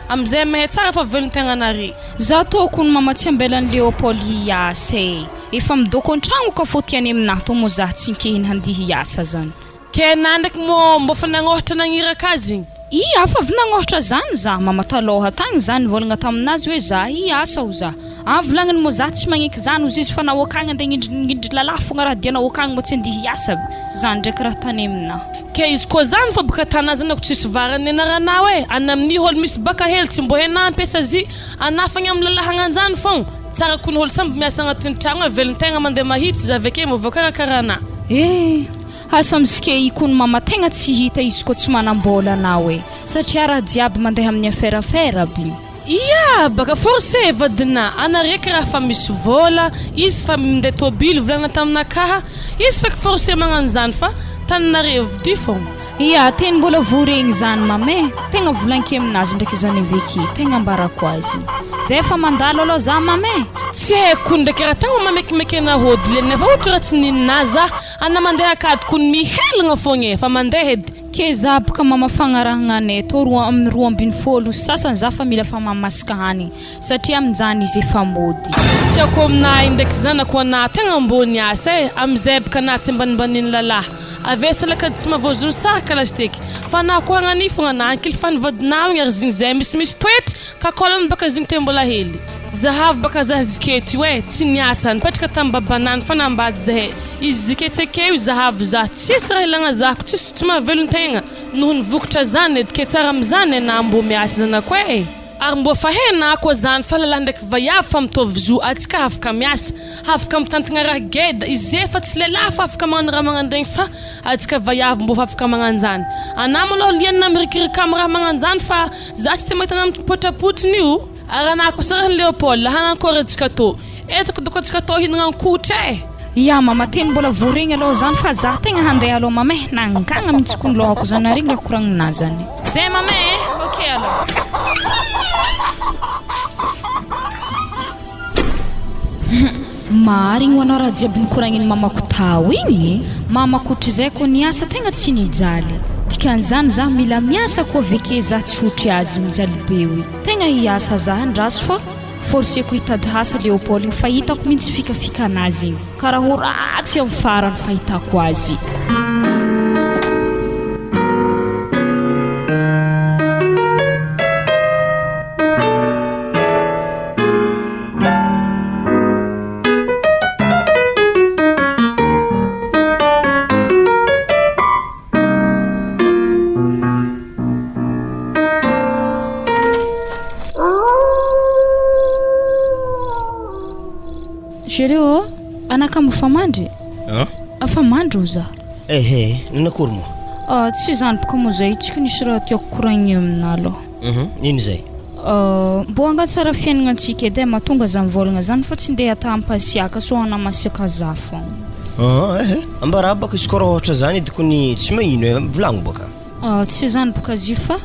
amizay mahay tsara fa velogny tegna nare za tô kony mama tsy ambelan'ny Leopold hiasa efa midoko an-tragno ka fo tiany aminahy tô mo za tsy nkehiny handihy hiasa zany ke na ndraiky mo mbo fa nagnohatra nagniraka azy ia fa avy nagnohatra zany za mama taloha tagny zany volagna taminazy hoe za hiasa ho za avolagniny mo za tsy magneky zany ozy izy fa nahoakagny andeha ngindry lalahy fogna raha dia nahoakagny mo tsy andihy hiasa zany ndraiky raha tany aminahy ke izy koa zany fa baka tana zanako tsisy varany anaranao ana amin'ny holo misy baka hely tsy mbo henampy azy anafagny amin'ny lalahagna zany fogna tsara kony holo samby miasa agnatin'ny tragno velogny tegna mandeha mahitsy za avake mo voakarakarana asa misike ikony mama tegna tsy hita izy koa tsy manambola anao satria raha jiaby mandeha amin'ny affaire bi ia baka forcé vadina ana raiky raha fa misy vola izy fa minday tobily volagna taminakaha izy fa forcé magnano zany fa tananare vidi fogna ia teny mbola voregny zany mame tegna volanky aminazy ndraiky zany aveke tegna ambarako azy zay fa mandalo aloha za mame tsy haiko ndraiky raha tegna mamekimeky anahody le nefa ohatra raha tsy ninina za ana mandeha akady kony mihelagna fogna fa mandeha edy ke za baka mama fagnarahagna anay tô amin'ny 2.7 sasany za fa mila fa mamasaka hany satria aminjany izy efa mody tiako aminahy ndraiky zanako ana tegna ambony asa amizay baka na tsy ambanimbaniny lalahy avesalaka tsy mavozo saraka lasteky fa na ko hagnani fogna na ankily fany vadinao igny ary zigny zay misy toetra ka kolany baka zigny te mbola hely zahavy baka za ziketo tsy niasa nipetraka tamin'ny babanany fa nambady zahay izy ziketsakeo zahavy za tsisy raha ilagna zako tsisy tsy mahavelogny tegna noho nivokotra zany edy ke tsara amizany na mbo miasa zanako ary mbo fa hena koa zany fa lalahy ndraiky vaiavy fa mitovy zo atsika afaka miasa afaka mitantagna raha geda izy efa tsy lehilahy fa afaka magnano raha magnandregny fa atsika vaiavy mbo fa afaka magnano zany ana malôha Liane namirikirika amin'ny raha magnano zany fa za tsy te mahita nampotrapotriny io ary ana koa sarahany Leopold lahana ankôry atsika tô etako doko atsika tô hinagna ankotra ia mama teny mbola voregny aloha zany fa za tegna handeha aloha mame nangagna mihitsy kony lohako zany aregny raha koragnina zany zay mame ok aloha marigny ho anao raha jiaby nikoragnin'ny mamako tao igny mamako ohatry zay koa niasa tegna tsy nijaly dikan'izany za mila miasa koa aveke za tsy hotry azy mijaly be oe tegna hiasa za andraso fa forceko hitady hasa Leopold igny fa hitako mihitsy fikafika anazy igny karaha ho ratsy amin'ny farany fahitako azy Ireo anaka mbofa mandry afa mandry oza nanakory mo tsy zany baka mo zay tsy nisy raha tiako koragny amina aloha ino zay mbo angatsara fiainagna antsika edy mahatonga za mivolagna zany fa tsy ndeha atampasiaka so anamasiaka za fogna ambara baka izy koa raha ohatra zany edy kony tsy magnino volagno baka tsy zany baka zy fa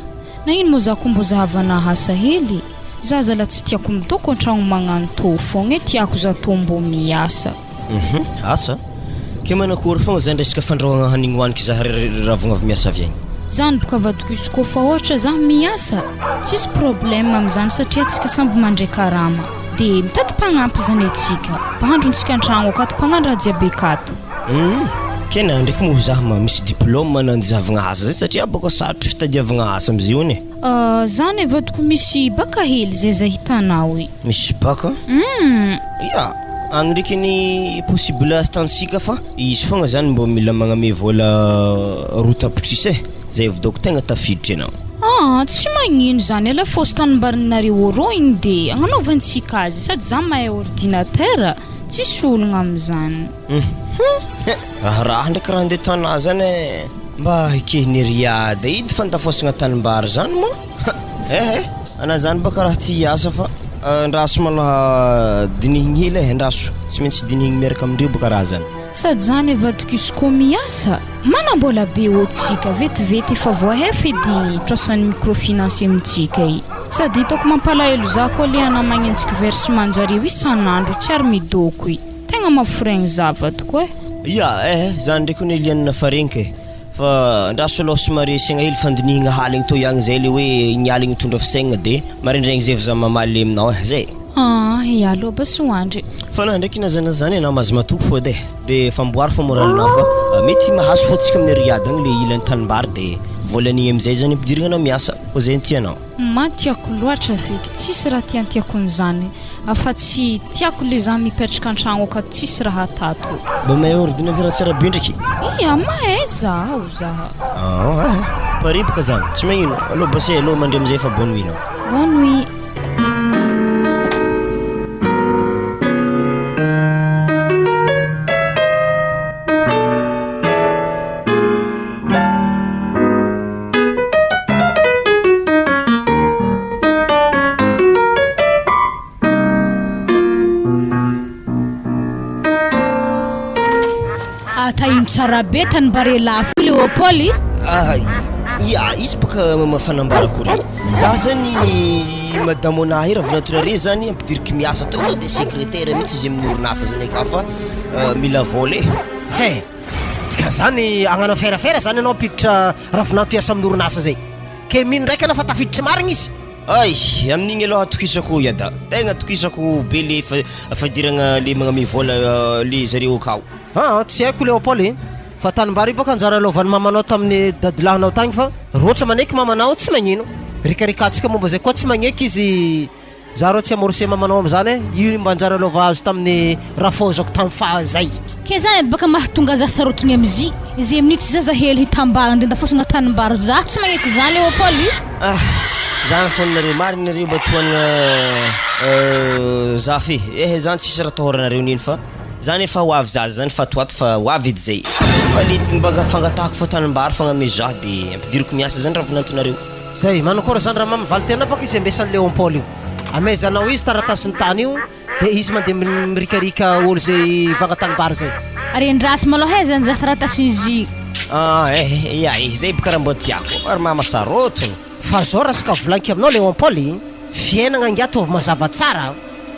na ino mo za ko mbo zahavana hasa hely za zala tsy tiako midoko an-tragno magnano tô fogna tiako za tô mbo miasa asa ke manakory fogna zany resaka fandrahoagna hanigny hoaniky za ravagna avy miasa avy agny zany boka vadiko izy koa fa ohatra za miasa tsisy problème am'zany satria tsika samby mandray karama dia mitady mpagnampy zany atsika mpahandrontsika an-tragno akato mpagnano raha jiaby akato kena ndraiky moa za misy diplôme nanjavagna asa zay satria baka sarotry fitadiavagna asa amizay ony zany vadiko misy baka hely zay za hitanao misy baka ia agny ndraiky ny possible atansika fa izy fogna zany mbo mila magname vola roa tapitrisa zay vidoko tegna tafiditra anao Tsy magnino zany ala fosy tanimbarinareo rô igny de agnanaovantsika azy sady za mahay ordinateur tsisy ologna am'izany. Raha ndraiky raha andeha tana zany mba hikehiny riada ity fantafosagna tanimbary zany mo. Ana zany baka raha ty asa fa andraso malaha dinihigny hely andraso tsy maintsy dinihigny miaraka amindreo baka raha zany. Sady zany evadiko izy koa miasa manambola be oatsika vetivety efa voahefa edy trosan'ny microfinance amintsika i. Sady hitako mampalahelo za koa le anamagnentsika versementjareo isan'andro tsy ary midoko i. Tegna mahaforegny zavadiko zany ndraiky ny Liane farenke fa andraso aloha somary asiagna hely fandinihigna haligny to ihany zay le hoe nialigny tondra fisaigna de marendraigny zay fa za mamaly aminao zay. Aloha basoandry fa na ndraiky nazany na mazy matoko fô de famboary fa moralina fa mety mahazo fotsika amin'ny riada agny le ilan'ny tanimbary de volanigny amizay zany ampidirana miasa ko zay tianao. Tiako loatra feky tsisy raha tiantiako n'izany afa tsy tiako le za mipetraka an-tragno akato tsisy raha tato. Mba mahay ordinateur tsara be ndraiky? Mahay zaho zaha. Paripaka zany tsy magnino aloha basay aloha mandry amizay fa bonne nuit. Bonne nuit. Tsara be tanimbary lafo Leopold. Izy baka mafanambara kory. Za zany madame onahy raha volatory zany ampidiriky miasa tonga de secrétaire mihitsy izy amin'ny orinasa zany ka fa mila vola tika zany agnano ferafera zany anao apiditra ravinato iasa amin'ny orinasa zay ke mino ndraiky ana fa tafiditra marigny izy. Amin'igny aloha atokisako yada tegna atokisako be le fadiragna le magname vola le zareo akao. Tsy haiko Leopold fa tanimbary baka anjara lovan'ny mamanao tamin'ny dadilahinao tagny fa roatra maneky mamanao tsy magnino rikarikatsika momba zay koa tsy magneky izy za rô tsy amorse mamanao am'zany io mba anjara lova azo tamin'ny rafozako tamin'ny fahazay ke zany baka mahatonga za sarotiny amzy izy amin'ity zaza hely hitambara ndenda fosagna tanimbary za tsy magneky zany Leopold. Zany fonareo marinareo mba tohanagna zafy zany tsisy raha tohoranareo niny fa zany efa hoavy zaza zany fa toato fa hoavy edy zay fa le mbaga fangatahako fa tanimbary fagname za de ampidiriko miasa zany raha vonantonareo zay manakôra zany raha mamivaly tena baka izy ambesan'ny Leopold io amezanao izy taratasiny tany io de izy mandeha mirikarika olo zay vangatanimbary zay ary andrasy malôha zany za taratasy izy zay baka raha mba tiako ary mamasarotony fa zao raha saka volanky aminao Leopold fiainagna angiatovy mazava tsara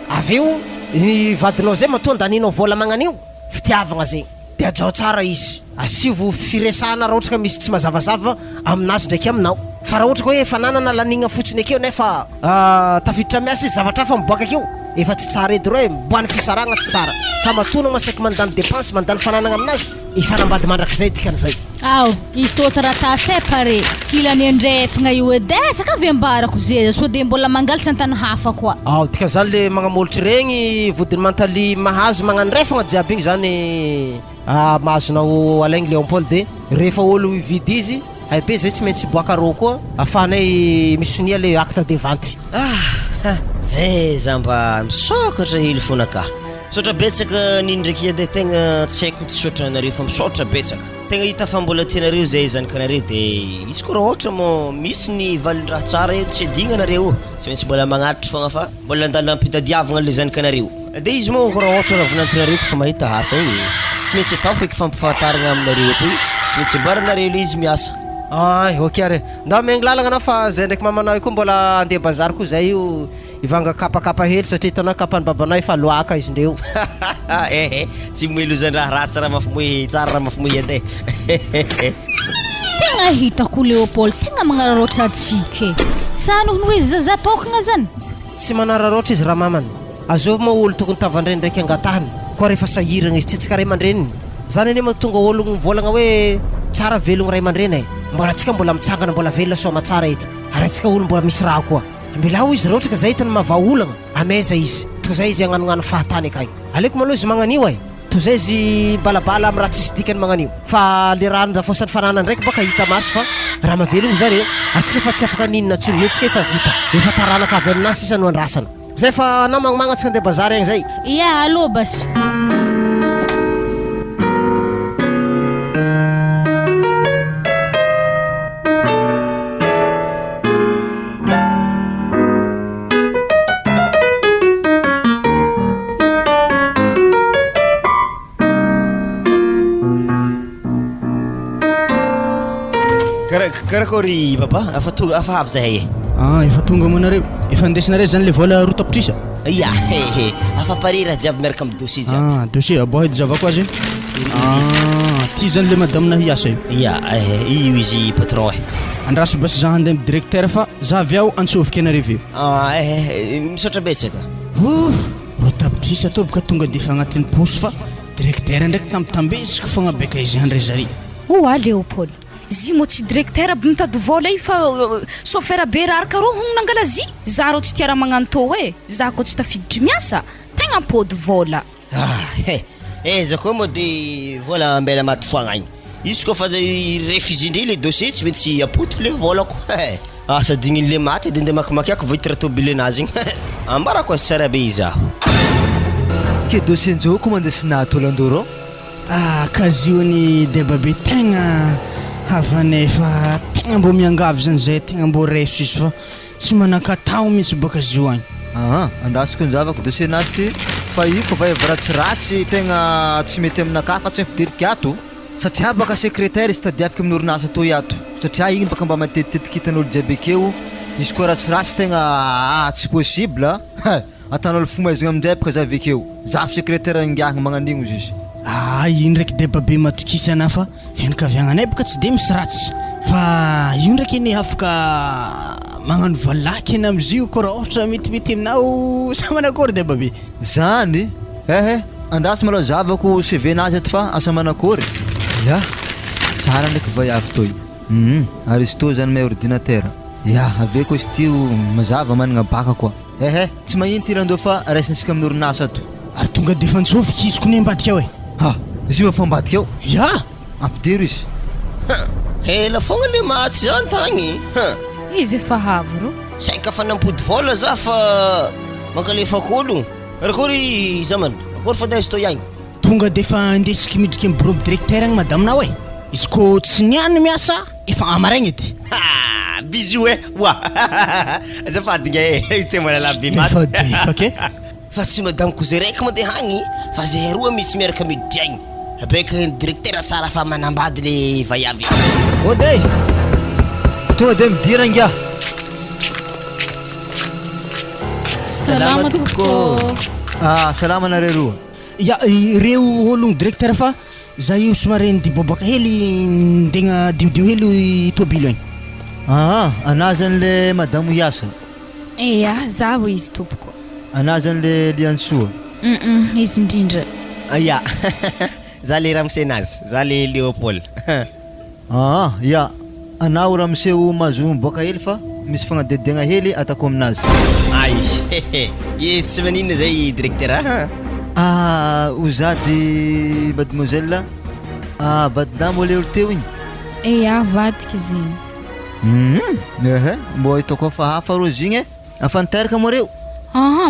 aveo ny vadinao zay matonda aninao vola magnanio fitiavagna zay de ajao tsara izy asivo firesahana raha ohatra ka misy tsy mazavazava aminazy ndraiky aminao fa raha ohatra ka hoe efa nanana lanigna fotsiny akeo nefa tafiditra miasa izy zavatra fa miboaka akeo efa tsy tsara edy roe mboany fisaragna tsy tsara fa matonagna masaky mandany dépense mandany fananagna aminazy ifanambady mandrakizay dikan'izay izy tô taratasy pare kilany andrefagna io edy saka avy ambarako zay so de mbola mangalatra antany hafa koa dika zany le magnamolotry regny vodiny mantaly mahazo magnandrefagna jiaby igny zany mahazonao alaigny Leopold de rehefa olo ividy izy be zay tsy maintsy boaka rô koa afahanay misonia le acte de vente zay za mba misokatra hely fona ka misaotra betsaka niny ndraiky edy tegna tsy haiko tsysaotra anareo fa misaotra betsaka tegna hita fa mbola tianareo zay zanakanareo de izy koa raha ohatra mo misy ny valin-draha tsara eo tsy adigna anareo tsy maintsy mbola magnatitra fogna fa mbola andalo ampitadiavagna le zanakanareo de izy mo koa raha ohatra raha vonantinareo fa mahita asa igny tsy maintsy atao feky fampafataragna aminareo atoy tsy maintsy ambaranareo le izy miasa ok are nda megny lalagna anao fa zay ndraiky mamanao koa mbola andeha bazary koa zay io ivanga kapakapa hely satria hitanao kapany babanao efa loaka izy ndreo tsy moelo zany raha ratsy raha mafimoy tsara raha mafimoy edy tegna hitako Leopold tegna magnararoatra atsika sa nohony hoe zaza tokagna zany tsy manararoatra izy raha mamany azovy ma olo tokony tavandreny ndraiky angatahany koa rehefa sahirana izy tsitsika ray aman-dreniny zany ane mahatonga olo volagna hoe tsara velogno ray aman-dreny mbola atsika mbola mitsangana mbola velona soma tsara eto ary atsika olo mbola misy raha koa ambelao izy raha ohatra ka zay hitany mahavaolagna ameza izy to zay izy agnanognano fahatany akagny aleko maloha izy magnanio zay izy balabala amin'ny raha tsisy dikany magnan'io fa le raha ndafosany fanana ndraiky baka hita maso fa raha mavelogno zareo atsika efa tsy afaka ninona tsony metsika efa vita efa taranaka avy aminazy sisa no andrasana zay fa na magnomagnatsika andeha bazary agny zay ia alô basy karakory papa afa avy zahay efa tonga monareo efa andesinareo zany le vola roa tapitrisa ia afa pare raha jiaby miaraka amin'ny dossier jiaby dossier aboahedy zava koa azy ty zany le madame hiasa io ia io izy patron andraso basy za handeha amin'ny directeur fa za avy ao antsovika anareo eo misaotra betsaka roa tapitrisa to boka tonga defa agnatin'ny posy fa directeur ndraiky tambitambeziko fagnabeka izy handray zary Leopold zy mo tsy directeur aby mitady vola i fa chauffeur be raraka ro hogno nangala zy za ro tsy tiara magnano tô za ko tsy tafiditry miasa tegna pôdy vola za koa moa de vola ambela maty foagna agny izy koa fa refusé indray le dossier tsy maintsy apoto le volako asa dignin'le maty de ndeha makimakiako vohitra tobile anazy igny ambarako azy tsara be izaho ke dossier nzao koa mandesina atolando kaziony debabe tegna havanay fa tegna mbo miangavy zany zay tegna mbo reso izy fa tsy manakatao mihitsy boka zio agny andasiko nizavako dossier nazy ty fa iko va efa ratsiratsy tegna tsy mety aminaka fa tsy ampidirika ato satria baka secrétaire izy tadiafika amin'ny orinasa to iato satria igny baka mba matetitetika hitan'olo jiaby akeo izy koa ratsiratsy tegna tsy possible atan'olo fomaizagna aminjay baka za avekeo za secrétaire angiahagna magnan'igny izy izy io ndraiky deba be matokisana fa fianakaviagnanay boka tsy de misy ratsy fa io ndraiky eny afaka magnano valaky eny amizio koa raha ohatra metimety aminao sa manakory deba be zany andrasy malao zavako CV nazy ato fa asa manakory ya tsara ndraiky vaiavy toy ary izy to zany may ordinateur ya aveko izy tio mazava managna baka koa tsy magnino tirandeo fa raisintsika amin'ny orinasa ato ary tonga de fantsovika izy kone ambadika hoe izy io mafambadika ao ya ampidero izy hela fogna le maty zany tagny izy efa havo ro saika fa nampody vola za fa mankalefak'olo karakory zamana akory fa izy to ihany tonga de fa andesiky midriky amin'ny bureau directeur agny madaminao izy ko tsy niany miasa efa amaraigny edy bisou wa azafadigna te malalabe maty fa tsy madame koze raiky moa de hagny fa zay roa misy miaraka miditry agny abeka directeur tsara fa manambady le vaiavy ode tonga de midira ngia salama tompoko salama nareo roa ya ireo ologno directeur fa za io somary ndibobaka hely ndegna diodio hely tobilo agny ana zany madame hiasa ya zavo izy tompoko ana zany le Liane soa izy indrindra ya za le ramsenazy za le Leopold ya anao ramseo mazo boka hely fa misy fagnadediagna hely atako aminazy tsy maninona zay directeur ozady mademoiselle vadinamo le olo teo igny ya vadika izy mbo hitako fa hafa ro izy igny afanteraka mo reo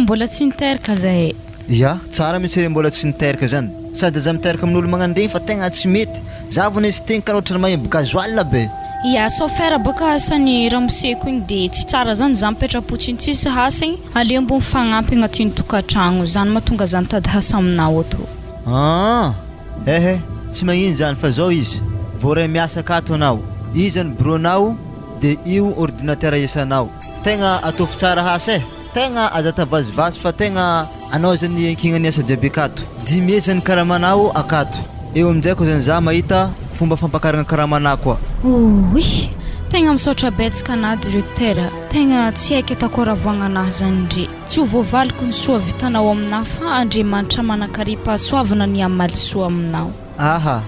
mbola tsy niteraka zahay ya tsara mihitsy re mbola tsy niteraka zany sady za miteraka amin'olo magnandregny fa tegna tsy mety za vao naizy tegny karaha ohatrany mahembo gazoal be ya chauffeur baka asany ramoseko igny de tsy tsara zany za mipetrapotsiny tsisy hasa igny aleo mbo mifagnampy agnatin'ny tokantragno zany mahatonga zany tady hasa aminao ato tsy magnino zany fa zao izy voray miasa akato anao izy zany bureau-nao de io ordinateur iasanao tegna ataovy tsara hasa tegna aza tavazivazy fa tegna anao zany ankigna ny asa jiaby akato dimy zany karamanao akato eo aminjay koa zany za mahita fomba fampakaragna karamanao koa tegna misaotra betsaka ana directeur tegna tsy haiko atakoravoagna anahy zany ndre tsy ho voavaliko ny soa vitanao aminahy fa andriamanitra manakaripa soavana ny amaly soa aminao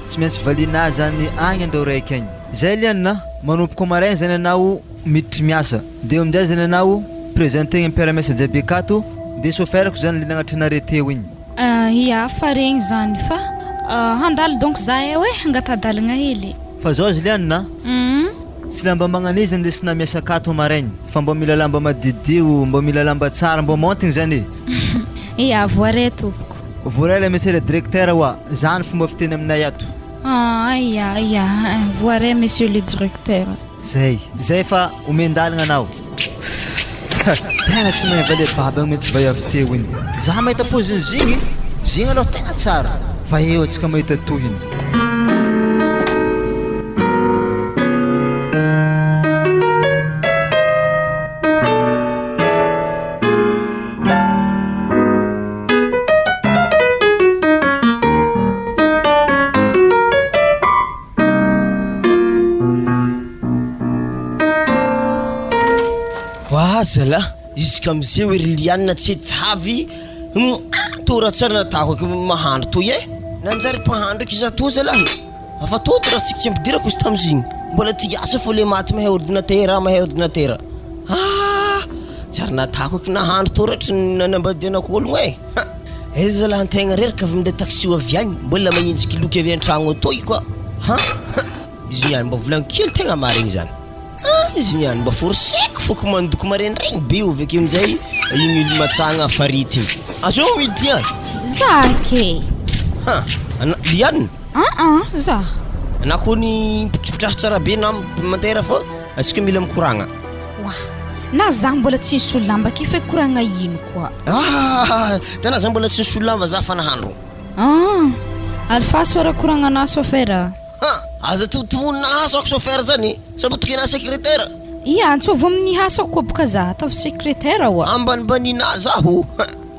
tsy maintsy valina zany agny andao raiky agny zay lianina manompoka maraigny zany anao miditry miasa de eo aminjay zany anao présentegna mpiaramiasa jiaby akato de chauffeurko zany le nagnatrinare teo igny Ia fa regny zany fa handalo donc za hoe hangatadalagna hely. Fa zao azy Liane na tsy lamba magnano izy andesina miasa akato maraigny fa mba mila lamba madidio, mba mila lamba tsara, mba montigny zany. Ia voare tompoko. Voare monsieur le directeur wa zany fomba fiteny aminay ato. Ia voare monsieur le directeur. Zay fa omendalagna anao. Tegna tsy mahay valer baba mihitsy va avy teo iny. Za mahita pôziny zigny aloha tegna tsara fa eo antsika mahita tohiny. Zala izy kam'izay hoe Liane tsy tavy tora tsara natako mahandro toy nanjary mpahandro eky iza to zala afa toto raha tsika tsy ampidirako izy tam'zigny mbola tiasa fô le maty mahay ordinateur tsara natako eky nahandro toratry nanambadianako ologno izy zala antegna reraka avy minday taxi avy agny mbola magnenjiky loky avy an-tragno atoy koa izy niany mba volagno kely tegna marigny zany izy niany mba forseko foko mandoko marendraigny be oveke amizay igny matsagna farity azo midi zake Liane za anakony mpitripitraha tsara be na mantera fa asika mila mikoragna na za mbola tsy nisolo lamba ke fa koragna ino koa tena za mbola tsy nisolo lamba za fa nahandro alfa sora koragna na sofera aza tomonina hasa ako chauffeur zany sabu tokena secrétaire ia ntsovy amin'ny hasako koa boka za atao secrétaire ambanibanina zaho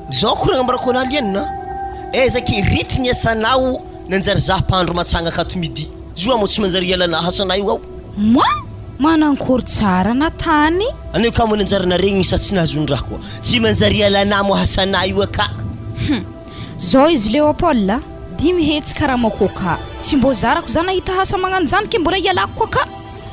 zao koragna mbarakona Liane ezaka rity ny asanao nanjary za mpandro matsanga akato midi zo amo tsy manjary ialana hasanao io ao manankory tsara na tany anio ka mo nanjary naregny sa tsy nahazondraha koa tsy manjary ialana mo hasanao io aka zao izy Leopold dimy hetsy karamako ka tsy mbo zarako za nahita hasa magnano zany ke mbola ialako ka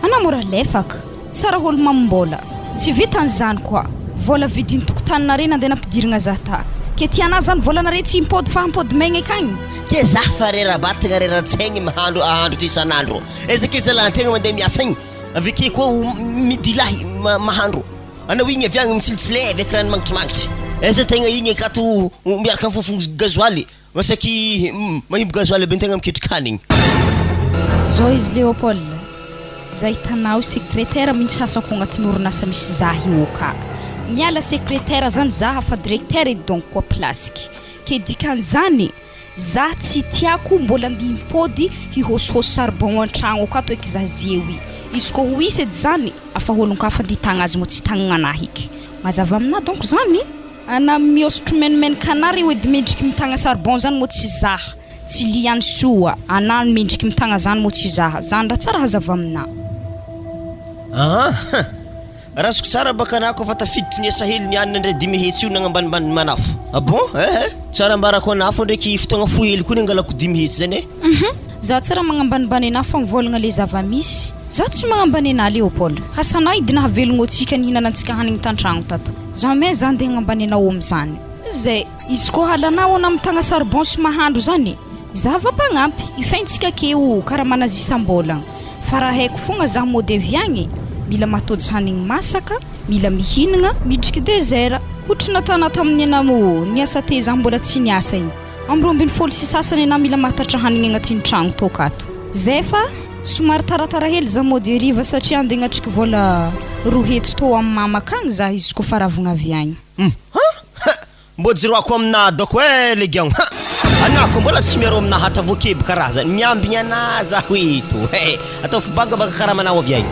ana mora lefaka sara holo mambola tsy vitan'izany koa vola vidiny tokotanina reny andeha nampidiragna za ta ke tiana zany volana re tsy impody fa hampody maigny akagny ke za fa rerabatagna reratsaigny mahandro ahandro ty isan'andro ezake zalantegna mandeha miasa igny aveke koa midilahy mahandro anao igny avy agny mitsilitsilay avec rano mangitrimangitry eza tegna igny akato miaraka mifofongo gazoaly masaky mahimbo gazoaly be tegna miketrikanigny zao izy Leopold za hitanao secrétaire mihitsy hasako agnatin'ny orinasa misy za io ka miala secrétaire zany za fa directeur edy donc koa plasky ke dikan'izany za tsy tiako mbola andimpody hihosihosy charbon an-tragno akato eky za zeoy izy koa ho isy edy zany afa olonka afa nditagna azy mo tsy tagnanahy iky mazava amina donc zany ana miosotro menmenaka anary eo edy mendriky mitagna charbon zany mo tsy zaha tsy Liane soa ana mendriky mitagna zany mo tsy zaha zany raha tsara hazava amina rasoko tsara baka anako fa tafiditry ny asa hely nianina ndray dimy hetsy io nagnambanimbany manafo bon tsara mbarako anafo ndraiky fotoagna fo hely koa ny angalako dimy hetsy zany za tsara magnambanimbany ana fa mivolagna le zava-misy za tsy magnambany ana Leopold hasana idy nahavelogno atsika nihinanantsika hanigny tantragno tato jamais za andeha agnambany anao am'izany zay izy koa halanao ana mitagna charbon sy mahandro zany zava-pagnampy ifaintsika keo karaha manazisam-bolagna fa raha haiko fogna za mody avy agny mila matody hanigny masaka mila mihinagna midriky désert ohatra natana tamin'ny anamo niasa te za mbola tsy niasa igny amroambiny folo sy sasany ana mila matatra hanigny agnatin'ny tragno tokato zay fa somary taratara hely za mody heriva satria andeha agnatriky vola rohetsy to amin'ny mama akagny za izy koa faravagna avy agny mbo jiroako amina doko legion anako mbola tsy miaro amina hatavokeby karaha zany miambigny ana za hoeto atao fibagabaka karaha manao avy agny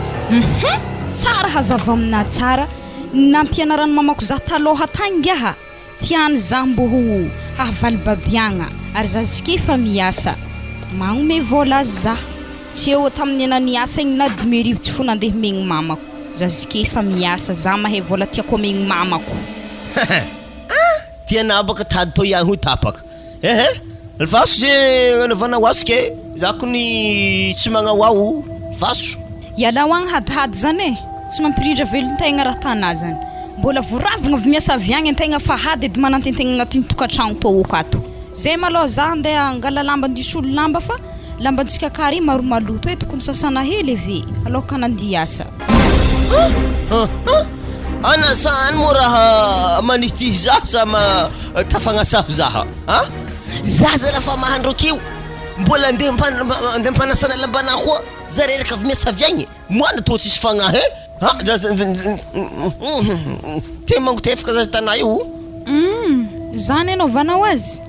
tsara hazava amina tsara nampianarany mamako za taloha tangaha tiany za mbo ho hahavaly babiagna ary za zike fa miasa magnome vola azy za tsy eo tamin'ny ana niasa igny na 10,000 tsy fo nandeha megny mamako za zike fa miasa za mahay vola tiako megny mamako tiana baka tady to ihany ho tapaka vaso ze anavanao azy ke zako ny tsy magnao ao vaso ialao agny hadihady zany tsy mampirindra velon-tegna raha tana zany mbola voravagna avy miasa avy agny an-tegna fa hady edy manantentegna agnatin'ny tokantragno to okato zay malôha za andeha angala lamba andisolo lamba fa lambantsika kary maro maloto hoe tokony sasana hely eve aloka nandiasa anasany mo raha manity zaza ma tafagnasavo zaha zaza lafa mahandro akeo mbola andeha mpanasana lambana koa za reraka avy miasaviagny moana tô tsisy fagnahy te mangotefaka za tanà io zany anaovanao azy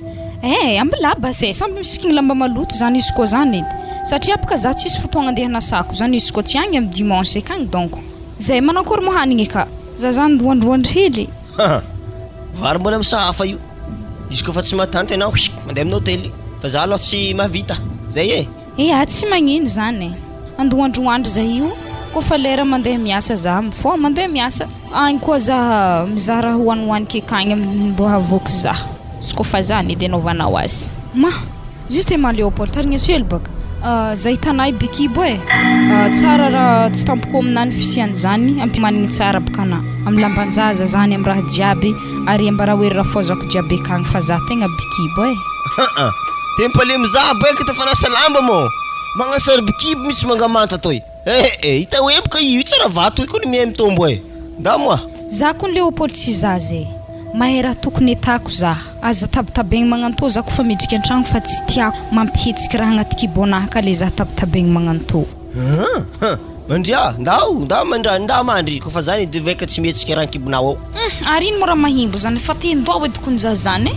ambilaba zay samby misikigny lamba maloto zany izy koa zany edy satria apaka za tsisy fotoagna andeha nasako zany izy koa tsy agny amin'ny dimanche akagny donc zay manankory mohanigny ka za zany ndroandroandry hely vary mbola misahafa io izy koa fa tsy matanty anao mandeha amin'ny hôtely fa za aloha tsy mavita zay tsy magnino zany androandroandry zay io koa fa lera mandeha miasa za fo mandeha miasa agny koa za mizaha raha hoanihoaniky akagny mbo havoky za izy koa fa zany edy anaovanao azy ma justement Leopold tarigna sely baka zay tanay bikibo tsara raha tsy tampoko aminany fisiany zany ampimanigny tsara baka na amin'ny lambanjaza zany amin'ny raha jiaby ary ambara hoe raha fozako jiaby akagny fa za tegna bikibo tempale mizaha beka tafanasa lamba mo magnasary bikibo mitsy mangamanta toy hita hoe baka io tsara vato io koa ny mihay mitombo nda moa za koa ny Leopold tsy za zay mahay raha tokony atako za aza tabitabegny magnantô za koa fa midriky an-tragno fa tsy tiako mampihetsiky raha agnaty kibonahy ka le za tabitabegny magnantô mandria ndao mandra nda mandry koa fa zany deveka tsy mihetsiky raha kibonao ao ary ino mora mahimbo zany fa tendao edy kony za zany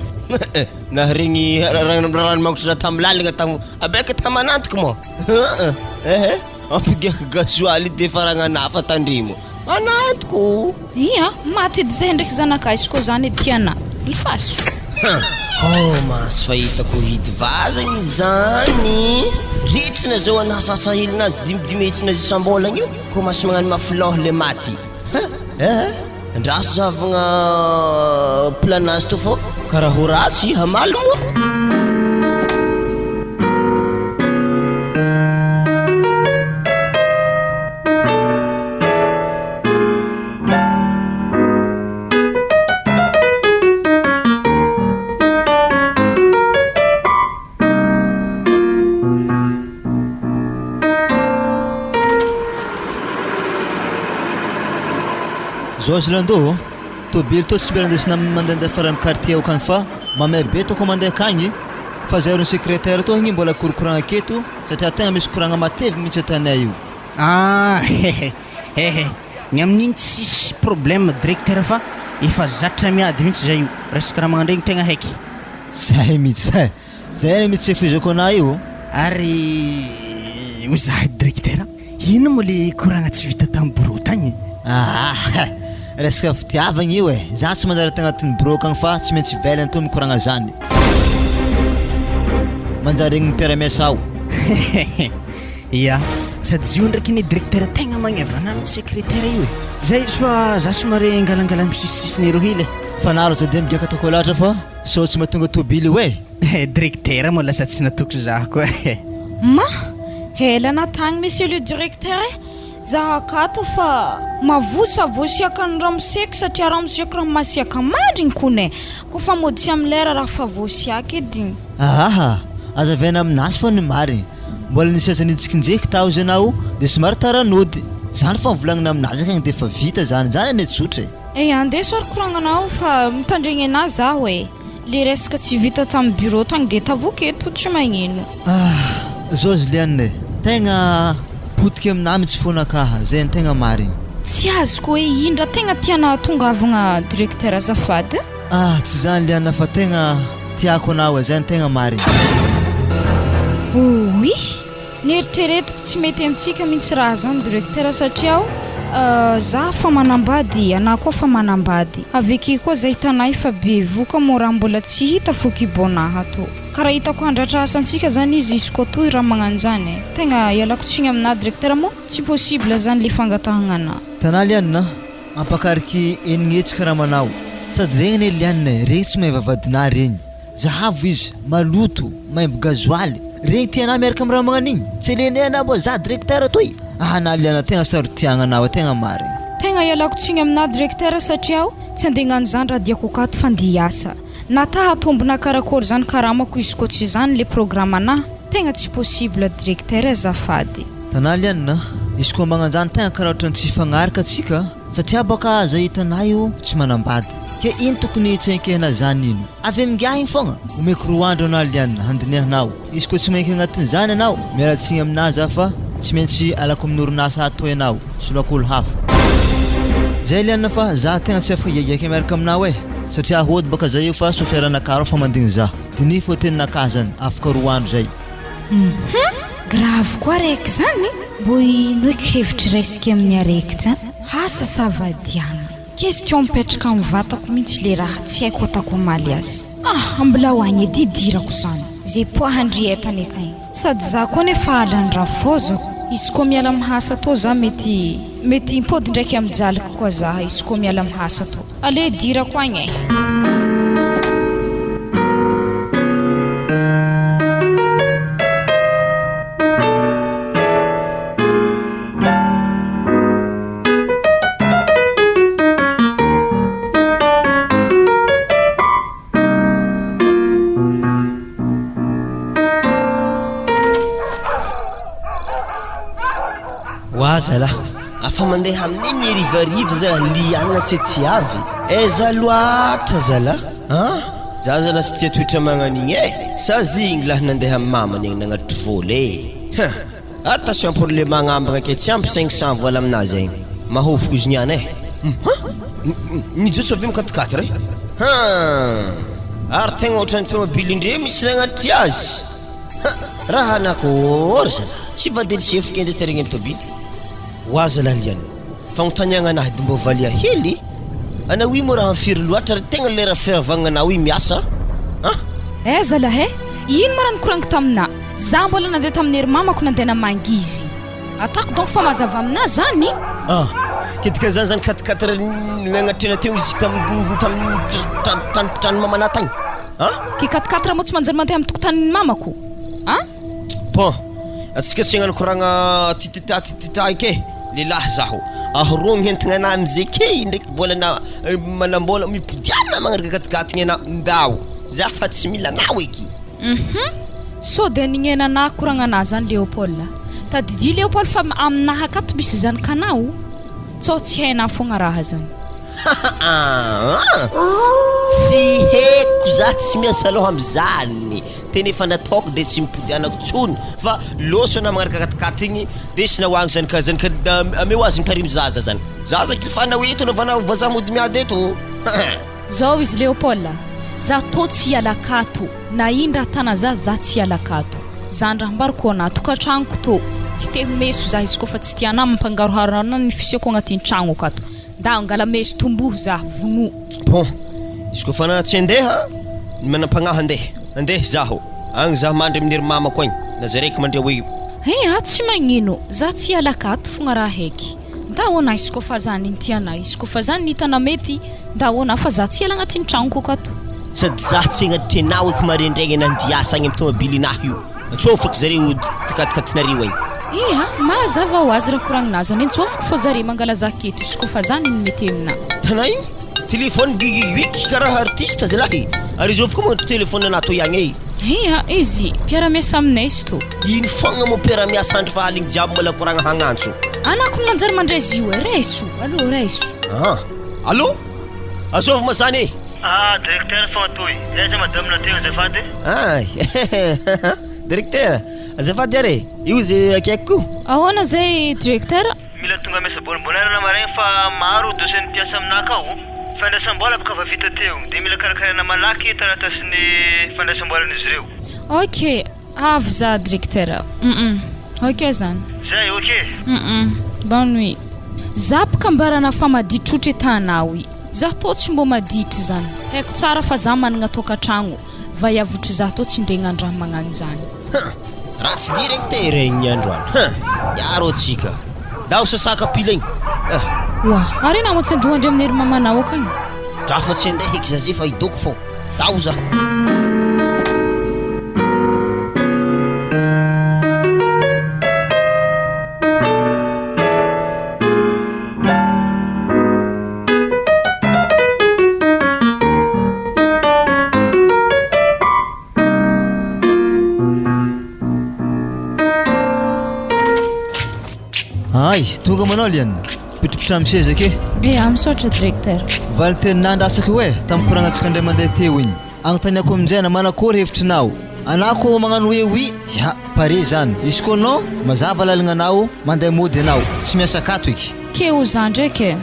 na regny rano mangotra tamy lalagna tagno abeka tamanantiko mo ampigiaka gasoaly de faragnanafa tandrimo anantiko maty edy zay ndraiky zanaka izy koa zany edy tiana lifaso masy fahitako hity vazagny zany ritrina zao anasasahilinazy dimidimetsina azy isambolagna io koa masy magnano mafiloha le maty andraso zavagna planazy to fô karaha ho ratsy hamaly moa Zozy lando tobily to tsy berandesina mandeha farany quartier ao kany fa mamay be toko mandeha akagny fa zay ro secrétaire to igny mbola korokoragna aketo satria tegna misy koragna matevy mihitsy atanay io ny amin'igny tsisy problème directeur fa efa zatra miady mihitsy zay io resaka raha magnandregny tegna haiky zay mihitsy zay mihitsy efizako anay io ary ozahy directeur ino mo le koragna tsy vita tamy bureau tagny resaka fitiavagny io za tsy manjary tagnatin'ny bureau kagny fa tsy maintsy velany to mikoragna zany manjary regny mpiaramiasa ao sady zio ndraiky ny directeur tegna magnevana amin'ny secrétaire io zay izy fa za somary angalangala misisisiny ero hely fa naro za de migaka toko loatra fa so tsy mahatonga tobily io directeur moa lasa tsy natoko za koa ma hela natagny monsieur le directeur za akato fa mavosavosiaka ny ramoseka satria ramoseka raha masiaka mandriny kone koa fa mody tsy amin'ny lera raha fa vosiaka edy azavena aminasy fa ny mariny mbola nisy aza nitsikinjeky tao zay anao de somary taranody zany fa mivolagnina aminazy akagny de fa vita zany anetsotra andeha soary koragnanao fa mitandregny anazy zaho le resaka tsy vita tamin'ny bureau tagny de tavoky eto tsy magnino Zozy Liane tegna potiky aminah mitsy fonakaha zay ny tegna mariny tsy azoko hoe indra tegna tiana tongavagna directeur azafady tsy zany Liane fa tegna tiako anao zay ny tegna mariny neritreretiko tsy mety amintsika mihitsy raha zany directeur satria za fa manambady ana koa fa manambady aveke koa zay tanay fa be voka mo raha mbola tsy hita fo kibonaha to karaha hitako handratra asantsika zany izy koa toy raha magnano zany tegna ialako tsiny amina directeur mo tsy possible zany le fangatahagna tanà Liane ampakariky enignetsika raha manao sady regny ne Liane regny tsy mahay vavadinahy regny zahavo izy maloto maimbo gazoaly regny tiana miaraka amin'ny raha magnan'igny tsy lene ana mbo za directeur toy na Liane tegna sarotiagna anao tegna marigny tegna ialako tsiny amina directeur satria tsy andeha gnano zany raha diako akato fa andiasa nataha tombona karakory zany karamako izy koa tsy zany le programme anahy tegna tsy possible directeur azafady. Tanà Liane, izy koa magnanjany tegna karaha ohatrany tsy fagnaraka atsika satria baka zay hitanay io tsy manambady. Ke ino tokony tsenkehana zany ino? Avy amin'ngiah igny fogna. Omeko 2 andro anao Liane handinihanao. Izy koa tsy mainky agnatin'izany anao, mialatsigny aminazy za fa tsy maintsy alako amin'ny orinasa atoy anao, soloako olo hafa. Zay Liane fa za tegna tsy afaka iaigaiky miaraka aminao satria hody baka zay io fa sofiaranakaro fa mandigny za. Dini fo teninakahy zany afaka 2 andro zay. Grave koa raiky zany mbo inoeky hevitry raisika amin'ny araiky zany asa savadiana question mipetraka amin'ny vatako mihitsy le raha tsy haiko atako maly azy mbola hoagny edy idirako zany zay poahandrietany akagny sady za koa nefa alany rafozako izy koa miala mihasa to za mety impody ndraiky amijalako koa za izy koa miala mihasa to ale idirako agny Zala afa mandeha amin'ny rivariva zala Liane tsy tiavy za loatra zala za zala tsy tia toetra magnan'igny sa zigny laha nandeha amin'ny mamany igny nagnatry voly attention pour le magnambagna ke tsy ampy 500 vola aminazy igny mahofoko izy niany mijotso avy mikatokatra ary tegna ohatrany tomobily indre misy nagnatry azy raha nakory zala tsy vadiny sefika ende terigny amin'ny tobily waza la Liane fagnontaniagna anahy dimbo valia hely anao io mo raha mifiry loatra ary tegna lera firavagna io miasa zalahy ino marany koragny tamina za mbola nandeha tamin'ny hery mamako nandeha namangy izy atako donc fa mazava amina zany ketika zany 4 nagnatrena teo izy tamin'ny mamana tagny ke 4 mo tsy manjary mandeha amin'ny tokotanin'ny mamako bon atsika tsy hagnano koragna titita ke lehilahy zaho ahorogny hentigna anahy am'zay ke ndraiky volana manambola mipidiana magnaraka gatigatigny ana ndao za fa tsy mila anao eky so de nignena anahy koragna anahy zany Leopold tadidia Leopold fa aminahy akato misy zanakanao tsao tsy hainao fogna raha zany tsy haiko za tsy miasa loha am'zany tena efa nataoko de tsy mipidianako tsony fa loso na magnaraka katikaty igny de sy nahoagny zanaka ameo azy nkarimy zaza kilifana oeto navana vazaha mody miady eto zao izy Leopold za to tsy alakato na indra tana za tsy alakato zany raha mbariko anahy tokantragnoko to ty meso za izy kofa tsy tiana mampangaroharana ny fisiako agnatin'ny tragno akato da angala meso tomboho za vono bon izy kofa na tsy andeha ny manampagnahy andeha zaho agny zaho mandry amin'ny hery mamako agny na zay raiky mandre hoe io tsy magnino za tsy alakato fogna raha heky da ona izy kofa zany ntiana izy kofa zany nitana mety da ona fa za tsy ala agnatin'ny tragnoko akato sady za tsy agnatitry anao eky marendraigny nandiasa agny amin'ny tomobily nahy io atsofako zareo tikatikatinareo agny mazava ho azy raha koragninazy any antsofako fa zare mangala za keto izy kofa zany ny mety amina tana igny telefone gigigiky karaha artiste zalahy ary izy koa magnatry telefone anato ihany izy mpiara-miasa aminay izy to ino fogna mo mpiara-miasa andro fa haligny jiaby mbola koragna hagnantso anako manjary mandray izy io raiso allo azovy mazany directeur fantoy eza madame nateo azafady directeur azafady are io zay akaiko ahoana zay directeur mila tonga mesa bolombolana maregny fa maro dossier nipiasa aminakao fandraisam-bola baka fa vita teo de mila karakarana malaky taratasiny fandraisam-bolan'izy ireo ok avy za directeur ok zany zay ok bonne nuit za baka mbarana fa maditry tanao za to tsy mbo maditry zany haiko tsara fa za managna tokantragno va yavotry za to tsy ndegna-ndraha magnano zany ratsy directeur igny androany yaro atsika daho sasaka pila igny ary na mo tsy andoha andry amin'ny hery mamanao akagny dra fa tsy andeha eky za zay fa idoko fô daho za tonga manao Liane pitripotra amin'ny seza ke misaotra directeur valy teninandro asaka hoe tamin'ny koranantsika indray mandeha teo igny agnontaniako amin'izay na manakory hevitrinao anako magnano hoe oui ya pare zany izy koa non mazava lalagna anao mandeha mody anao tsy miasa akato eky ke ho zany ndraiky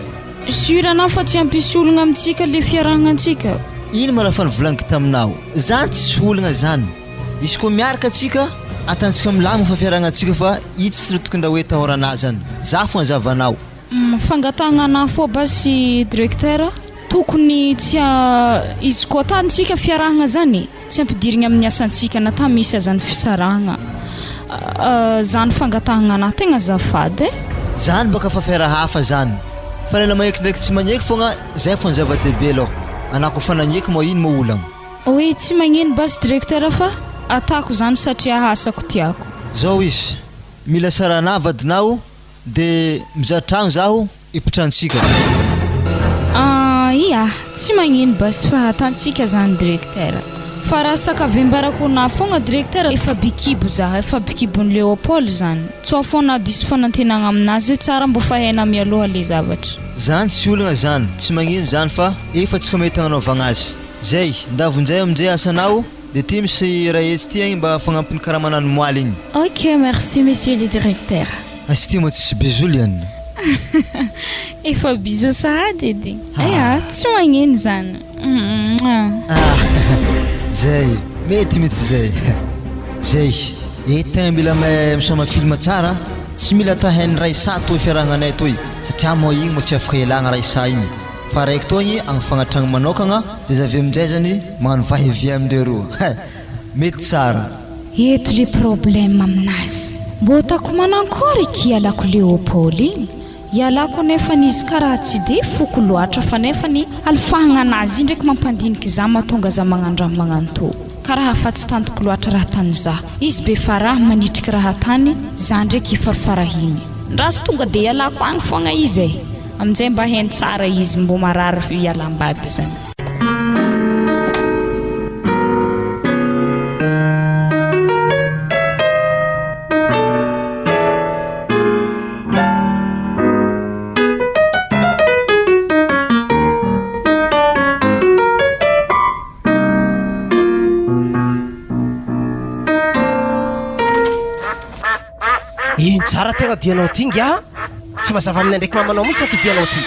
surana fa tsy ampisy ologna amintsika le fiaragnantsika ino mara fa nivolaniko taminao zany tsy olagna zany izy koa miaraka atsika atantsika milamina fa fiaragnantsika fa itsy tsy tokony hoe tahoranazy zany za fo anzavanao fangatahagna anahy fô basy directeur tokony tsy izy koa tantsika fiarahagna zany tsy ampidirigna amin'ny asantsika na ta misy azany fisarahagna zany fangatahagna anahy tegna zafady zany baka fa fiara hafa zany fa nena maheky ndraiky tsy magneky fogna zay fo ny zava-dehibe aloha anako fa nagneky mo ino mo olagna oui tsy magnino basy directeur fa atako zany satria asako tiako zao izy mila sarana vadinao de mizatragno zaho ipitrantsika ia tsy magnino basy fa atantsika zany directeur fa raha sakavembarako na fogna directeur efa bikibo za efa bikibon'ny Leopold zany tsy fona diso fanantenagna aminazy tsara mbo fahaina mialoha le zavatra zany tsy olagna zany tsy magnino zany fa efa tsika mahita anaovagna azy zay ndavonjay aminjay asanao de ty misy raha etsy ty agny mba fagnampiny karaha manano moaly igny ok merci monsieur le directeur asy ty mo tsisy bisou Liane efa bisou Sady edy tsy magnino zany zay mety zay zay etin mila misoma film tsara tsy mila tahain'ny Rehefa toy fiaragnanay toy satria mo igny mo tsy afaka ialagna Rehefa igny fa raiky toy agny fagnatragna manokagna de zavy aminjay zany magnano va-et-vient amindreo roa mety tsara eto le problème aminazy mbo tako manankory ialako Leopold igny ialako nefa izy karaha tsy de foko loatra fa nefa ny alifahagna anazy ndraiky mampandiniky za mahatonga za magnandraha magnanto karaha fa tsy tantoko loatra raha tany za izy be faraha manitriky raha tany za ndraiky ifarafarahiny raha tonga de ialako agny fogna izy aminjay mba hainy tsara izy mbo marary ialambady zany tsara tegna dianao ty ngia tsy mazava aminay ndraiky mamanao mihitsy atodianao ty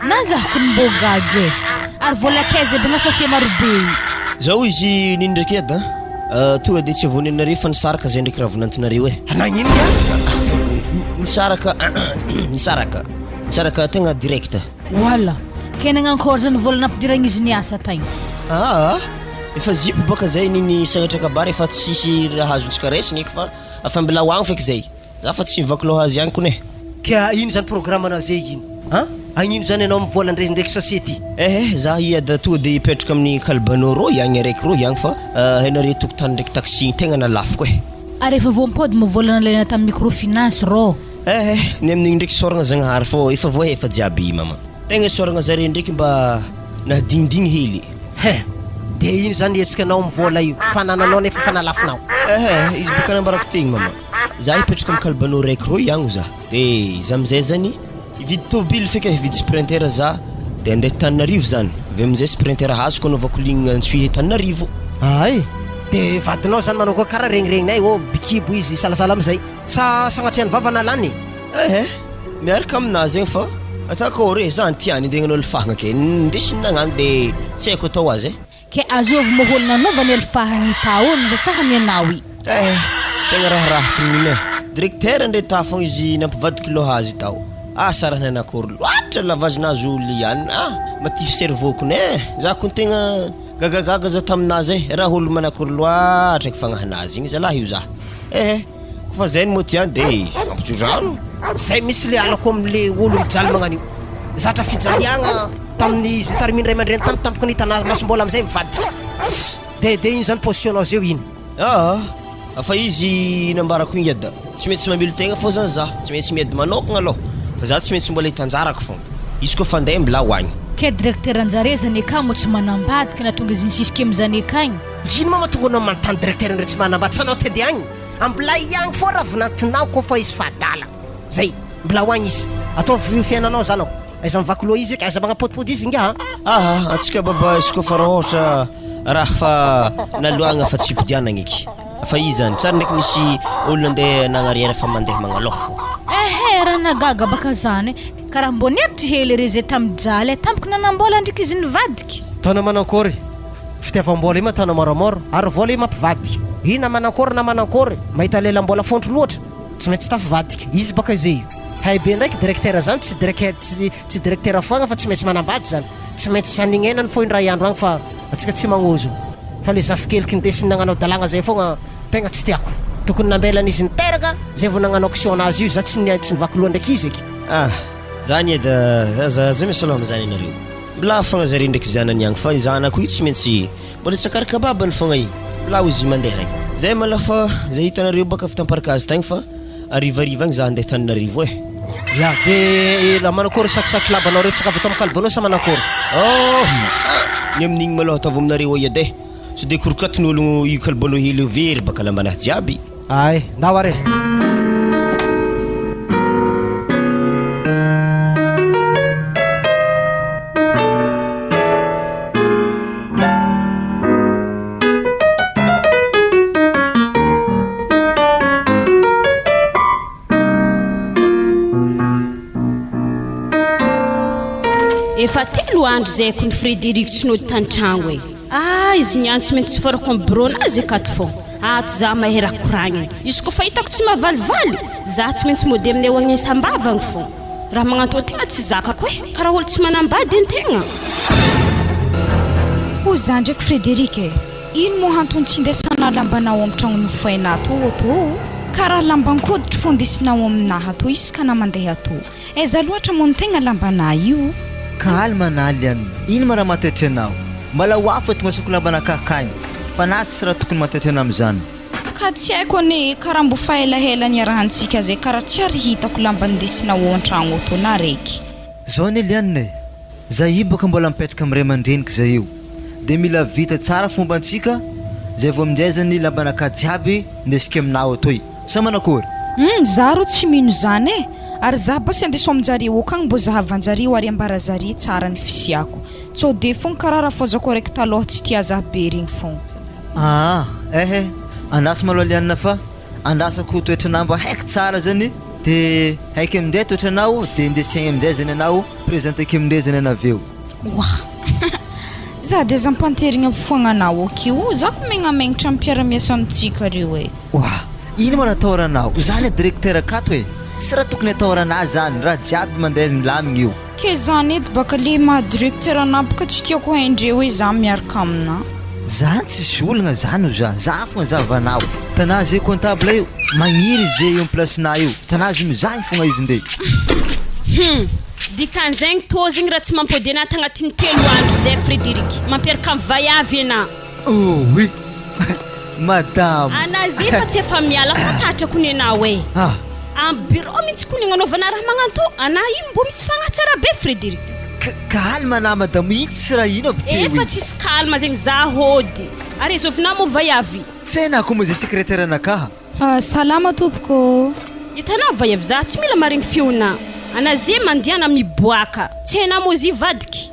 na zahako ny mbogage ary vola taiza be gn'asasia marobe zao izy niny ndraiky edy tonga de tsy avonenareo fa nisaraka zay ndraiky raha vonantinareo nagnino ngia nisaraka tegna direct wala kenagna encore zany vola nampidiragna izy niasa tagny efa zipo baka zay niny sagnatra kabary efa tsisy raha azontsika raisiny eky fa afambilao agny feky zay za fa tsy mivaky loha azy agny kone ka ino zany programme anao zay ino agnino zany anao mivola ndraiky sasiety za iada tonga de ipetraka amin'ny kalbanao ro agny araiky ro agny fa hainare tokotany ndraiky taxi tegna nalafiko ary efa voampody mivola nalaina tamin'ny microfinance ro ny amin'igny ndraiky soragna zagnahary fô efa voahefa jiaby mama tegna soragna zare ndraiky mba nahadinidigny hely de ino zany etsika anao mivola io fanananao nefa fa nalafinao izy boka nambarako tegny mama za ipetraka amin'ny kalbanao raiky ro agny za de za amizay zany ividy tobily feky ividy sprinter za de andeha Tananarivo zany avy amizay sprinter azoko anaovako ligne antsuye Tananarivo de vadinao zany manao koa karaha regniregnay bikibo izy salasala amizay sa sagnatriany vavana lany miaraka aminazy egny fa atakory za antiany ndegnanao lifahagna ke ndesiny nagnany de tsy haiko atao azy ke azovy moholo nanaovany alifahagny tao ndratsahany anao tegna raharahako niny directeur ndre tafogna izy nampivadiky loha azy tao sarahany anakory loatra lavazinazy Liane matify cerveau-ko za ko tegna gagagaga za taminazy raha olo manakory loatra eky fagnahanazy igny zalahy io za kofa zay mo tiany de fampitsodrano zay misy le alako amle olo mijaly magnanio zatra fijaliagna tamin'ny izy tariminy ray aman-dreny tampotampoka nitana masombola amizay mivady de ino zany positionao zeo ino fa izy nambarako igny eda tsy mety tsy mamilo tegna fô zany za tsy mety tsy miedy manokagna aloha fa za tsy mety tsy mbola hitanjarako fogna izy koa fandeha mbola hoagny ke directeur anjare zany aka mo tsy manambadiky na tonga izy nisisika amizany akagny ino ma mahatonga anao manontany directeur ndre tsy manambady sanao tedy agny ambola iagny fô raha vonantinao koa fa izy fadala zay mbola hoagny izy ataovy fiainanao zanako aiza mivaky loha izy ka aiza magnapotipoty izy inga atsika baba izy koa fa raha ohatra raha fa naloagna fa tsy pidianagna eky fa izy zany tsara ndraiky misy olona andeha nagnariana fa mandeha magnaloha fo raha nagaga baka zany karaha mbô niaritry hely re zay tamin'jaly tampoko nanambola ndraiky izy nivadiky taona manankory fitiavam-bola io mataona moramora ary vola io mampivadiky io na manankory mahita lelam-bola fontro loatra tsy maintsy tafivadiky izy baka izay haybe ndraiky directeur zany tsy directeur foagna fa tsy maintsy manambady zany tsy maintsy sanignainany fo indray andro agny fa atsika tsy magnozo fa le zafikeliky ndesiny nagnanao dalagna zay fogna tegna tsy tiako tokony nambelana izy niteraka zay vao nagnanao action azy io za tsy nivaky loha ndraiky izy eky zany edy zay misalama zany anareo mila fogna zare ndraiky zanany agny fa zanako io tsy maintsy mbola tsakaraka babany fogna i mila izy mandeha agny zay mala fa zay hitanareo baka fitamparaka azy tagny fa arivariva agny za andeha taninarivo ya de la manakory sakisaky labanao reo tsaka avy tamakalibanao sa manakory ny amin'igny maloha ataovy aminareo edy so de korikatin'olo io kalibano hely very baka lambanahy jiaby ay ndao are efa telo andro zay ko ny Frédéric tsy nody tan-tragno e izy niany tsy maintsy tsy farako amin'ny bureau-nazy akato fô ato za mahay raha koragniny izy koa fa hitako tsy mahavalivaly za tsy maintsy mody aminay ho agny sambavagny fô raha magnanto tegna tsy zakako e karaha olo tsy manambady an-tegna ho za ndraiky Frédéric e ino mo hantony tsy indesanao lambanao amin'ny tragno nofoaina ato karaha lambankoditry fô ndesinao aminahy ato isaka na mandeha ato aiza loatra mo ny tegna lambanah io kalma na Liane ino ma raha mataitry anao mbala hoafo tonga sako lambana kakagny fa na tsy raha tokony mataitry anao amin'izany ka tsy haiko ani karaha mbo fahelahela ny arahantsika zay karaha tsy ary hitako lamba ndesinao an-tragno ato na raiky zao ne Liane za io boka mbola mipetraka amin'ny ray aman-dreniko zay io de mila vita tsara fomba antsika zay vao amin'izay zany lambanaka jiaby ndesika aminao atoy sa manakory za ro tsy mino zany e ary za basy andeso aminjareo akagny mbo zahavanjareo ary ambarazare tsara ny fisiako tsao de fogna karaha raha fazako araiky taloha tsy tia za be regny fogna andasa maloha Liane fa andasako toetranao mba haiko tsara zany de haiko amin'izay toetranao de indesiny amin'izay zany anao présenteko amin'izay zany anaveo za de zampanterigna foagnanao akio za ko megnamegnatra ampiaramiasa amintsika reo e ino ma nataoranao zany directeur akato e sy raha tokony ataoranazy zany raha jiaby mandeha milamigna io ke zany edy baka le maha directeur anapaka tsy tiako haindreo hoe za miaraka amina zany tsisy olagna zany o za fogna zavanao tanazy zay comptable io magniry zay eo amplasinah io tanazy mizagny fogna izy ndray dikan'zaigny tô zegny raha tsy mampody anahy tagnatin'ny 3 andro zay Frédéric mampiaraka amin'ny vaiavy ana oui madame anazy efa tsy efa miala fatatrako ny anao e amin'ny bureau mihitsy ko ny agnanaovana raha magnanto anahy ino mbo misy fagnatsara be Frédéric kalma na madame itsy sy raha ino efa tsisy kalma zegny za hody ary ezovina mo vaiavy tsy hainako mo zay secrétaire anakaha salama tompoko hitanao vaiavy za tsy mila maregny fiona anazy mandiana miboaka tsy hainao mo zy vadiky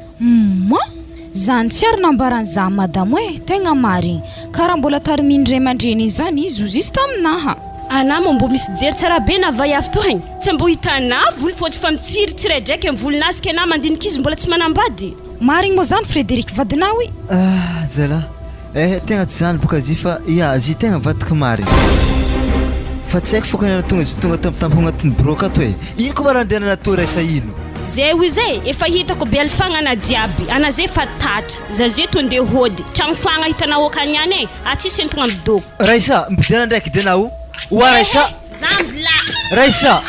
zany tsy ary nambarany za madame hoe tegna marigny karaha mbola tariminy ray aman-dreny zany izy ozy izy taminaha ana mo mbo misy jery tsara be na vaiavy to haigny tsy mbo hitanao voly fôty fa mitsiry tsiraidraiky amin'ny volonasika ana mandinika izy mbola tsy manambady marigny mo zany Frédéric vadinao i zala tegna tsy zany boka zy fa zy tegna vadika marigny fa tsy haiko fokany tonga tampotampo agnatin'ny bureau akato e ino ko maraha andeha nanato raisa ino zay hoy zay efa hitako be alifagnana jiaby ana zay fa tatra za zay to ndeha hody tragno fagna hitanao akagny any e atsisy entogna midoko raisa mbidiana ndraiky idianao oa raisa zambla raisa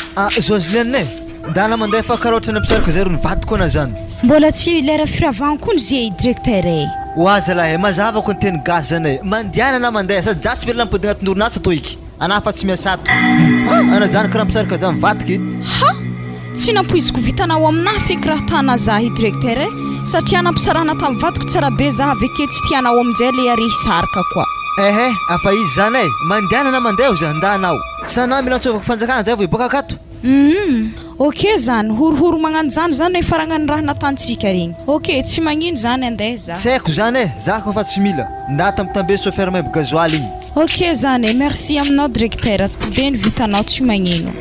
Liane ndana mandeha fa karoatra nampisaraka zay ro nivadiko ana zany mbola tsy lera firavagna koa zay directeur e oa zalahy mazavako ny teny gasy zany e mandiana na mandeha sady jasy velona mipody agnatin'ny orinasa to iky ana fa tsy miasa ato ana zany karaha mpisaraka zany mivadiky tsy nampoiziko vitanao aminahy feky raha tana za i directeur e satria nampisarana tamin'ny vadiko tsara be za aveke tsy tianao amin'izay le ary hisaraka koa afa izy zany e mandiana na mandeha o za ndanao sana mila antsovako fanjakana zay vo iboaka akato Ok zany horohoro magnano zany hoe faragnany raha natantsika regny. Ok tsy magnino zany andeha za. Tsy haiko zany e, za kofa tsy mila nda tambitambe chauffeur mebo gasoil igny. Ok zany e, merci aminao directeur be ny vitanao tsy magnino.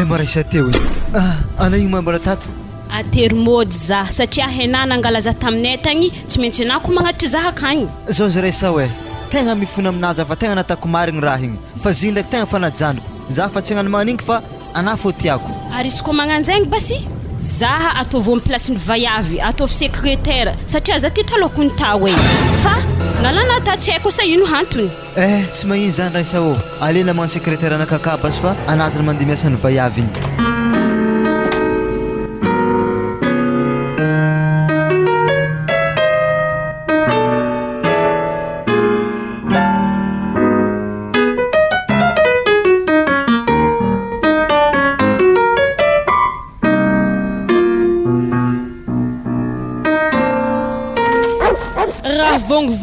Maraisa teo ana igny mambara tato atery mody za satria henana angalaza taminay tagny tsy maintsy anako magnatry za akagny. zao zaresa hoe tegna mifona aminazy fa tegna natako marigny raha igny fa ziny ndraiky tegna fanajaniko za fa tsy hagnano magnigny fa ana fô tiako. Ary izy koa magnanjaigny basy zaha ataovy amin'ny placen'ny vaiavy ataovy secrétaire satria za ty taloko ny tawe fa nalana ta tsy haiko sa ino hantony. Tsy magnino zany raisa ô alena magnano secrétaire anakaka basy fa anatiny mandeha miasan'ny vaiavy igny.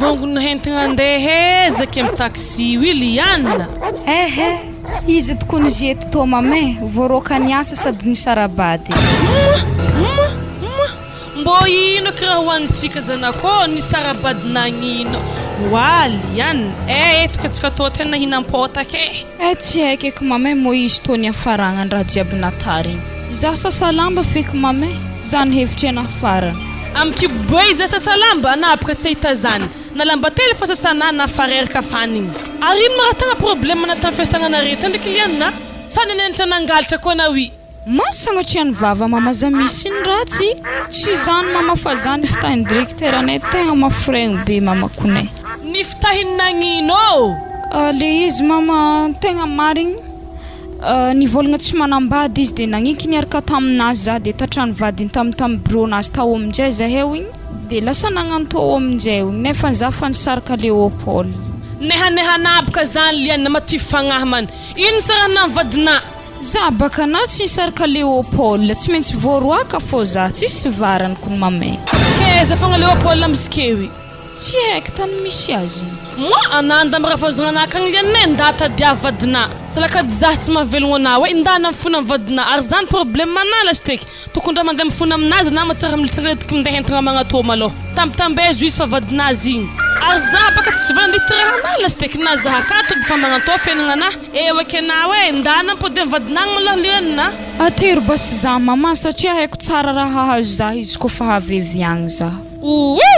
Vongo no hentigna andeha ezaka amin'ny taxi io Liane. Izy tokony jeto tô mamay voaroka niasa sady ny sarabady. Mbô ino kiraha hoanitsika zanakô ny sarabady nagnino. Wa Liane eto katsika tô tena hinampôtaka tsy haiko eky mamay mo izy tô ny afaragna ny raha jiaby natary. Za sasalamba feky mamay zany hevitry ana farany. Amkiboy za sasalamba anapaka tsy hita zany nalamba tele fa sasana na fareraka faniny ary maratagna problème na tamfiasagna reta ndraiky Liane sany nentra nangalatra koa na wi masagnatria ny vava mama za misy ny ratsy tsy zany mama fa zany fitahin'ny directeur anay tegna mafragny be mama konay ny fitahiny nagnino le izy mama tegna marigny nivolagna tsy manambady izy de nagniky niaraka taminazy za de tatrany vadiny tamin'ny bureau-nazy tao aminjay zaheo igny de lasa nagnano tao aminjay igny nefa za fa nisaraka Leopold. Nehanabaka zany Liane maty fagnahy man ino sa raha navadina za baka na tsy nisaraka Leopold tsy maintsy voaroaka fô za tsisy varany kony mamay. Keza fogna Leopold amsikewi tsy haiko tany misy azy. Moi ananda mirafazagna anakagny Liane nda tadiavadina salakady za tsy mahavelogno anao hoe ndana mifona vadina ary zany problème manala steky tokony raha mandeha mifona aminazy na matsara militretika minday hentagna magnatô malôha tambitambezo izy fa vadinazy igny ary za baka tsy vandity raha anala steky na za akato fa magnatô fiainagna ana ewaky anao hoe ndana mpody vadinagny malôha Liane na atery basy za mama satria haiko tsara raha hahazo za izy koa fa haveviagny za.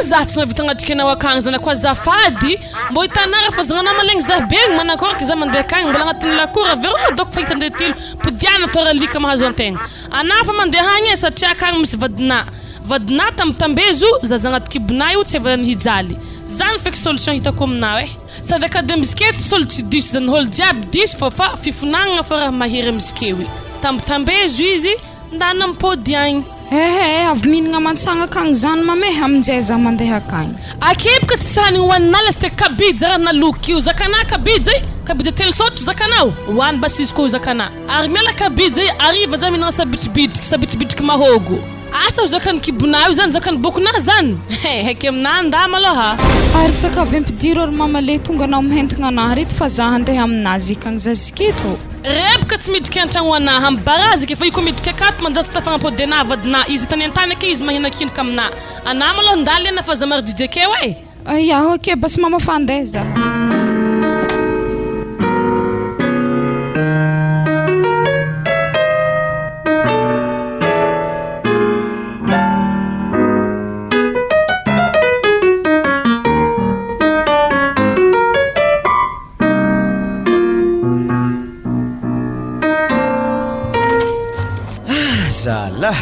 Za tsy navita agnatrikanao akagny zany koa zafady mbô hitanara fa zagnana malegny za begny manakôraky za mandeha akagny mbola agnatin'ny lakora vero doko fa hitandre tilo podiana toralika mahazo antegna ana fa mandeha agny satria akagny misy vadina tambitambezo za agnaty kibona io tsy avany hijaly zany feky solution hitako aminao sady akademiskety solo tsy diso zany holo jiaby diso fa fifonagnana fa raha mahery amizikewi tambitambezo izy ndana mipody agny. Avy mihinagna mantsagna akagny zany mamay aminjay za mandeha akagny. Akebaka tsy sahany hoaninala sty kabidy za raha naloky io zakana kabidy telo sotro zakanao hoany basy izy koa zakana ary miala kabidy zay ariva za mihinagna sabitribitriky mahogo asa ho zakany kibona io zany zakany bokona zany haiky amina nda malôha ary sakavy ampidiry ary mama le tonga anao mihentagna anahy reto fa za handeha aminazy akagny za ziketo rebaka tsy midriky an-tragno anahy ambaraziky fa iko midriky akato mandatsy tafagnampody ana vadina izy tany an-tany ake izy magninakinaka amina ana malôha ndaly ana fa za maridijy akeo yaho ake basy mama fa andeha za. Zala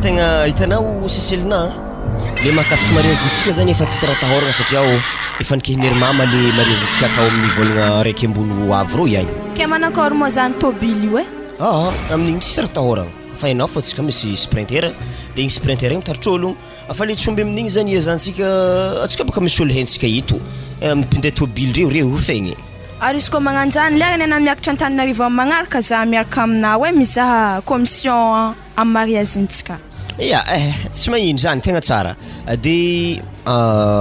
tegna hitanao seselina le mahakasiky mariazintsika zany efa tsy raha tahoragna satria efa nikehiniry mama le mariazintsika atao amin'ny volagna raiky ambony avy rô ihany ke manakôry moa zany tôbily io amin'igny tsisy raha tahoragna fa hainao fa tsika misy sprinter de igny sprinter igny taritr'ologno afa le tsomby amin'igny zany iazantsika atsika baka misy olo haintsika ito mipinday tôbily reo fegny ary izy koa magnanjany le nena miakatra an-taninarivo amin'ny magnaraka za miaraka aminao hoe mizaha commission amin'ny mariazintsika tsy magnino zany tegna tsara de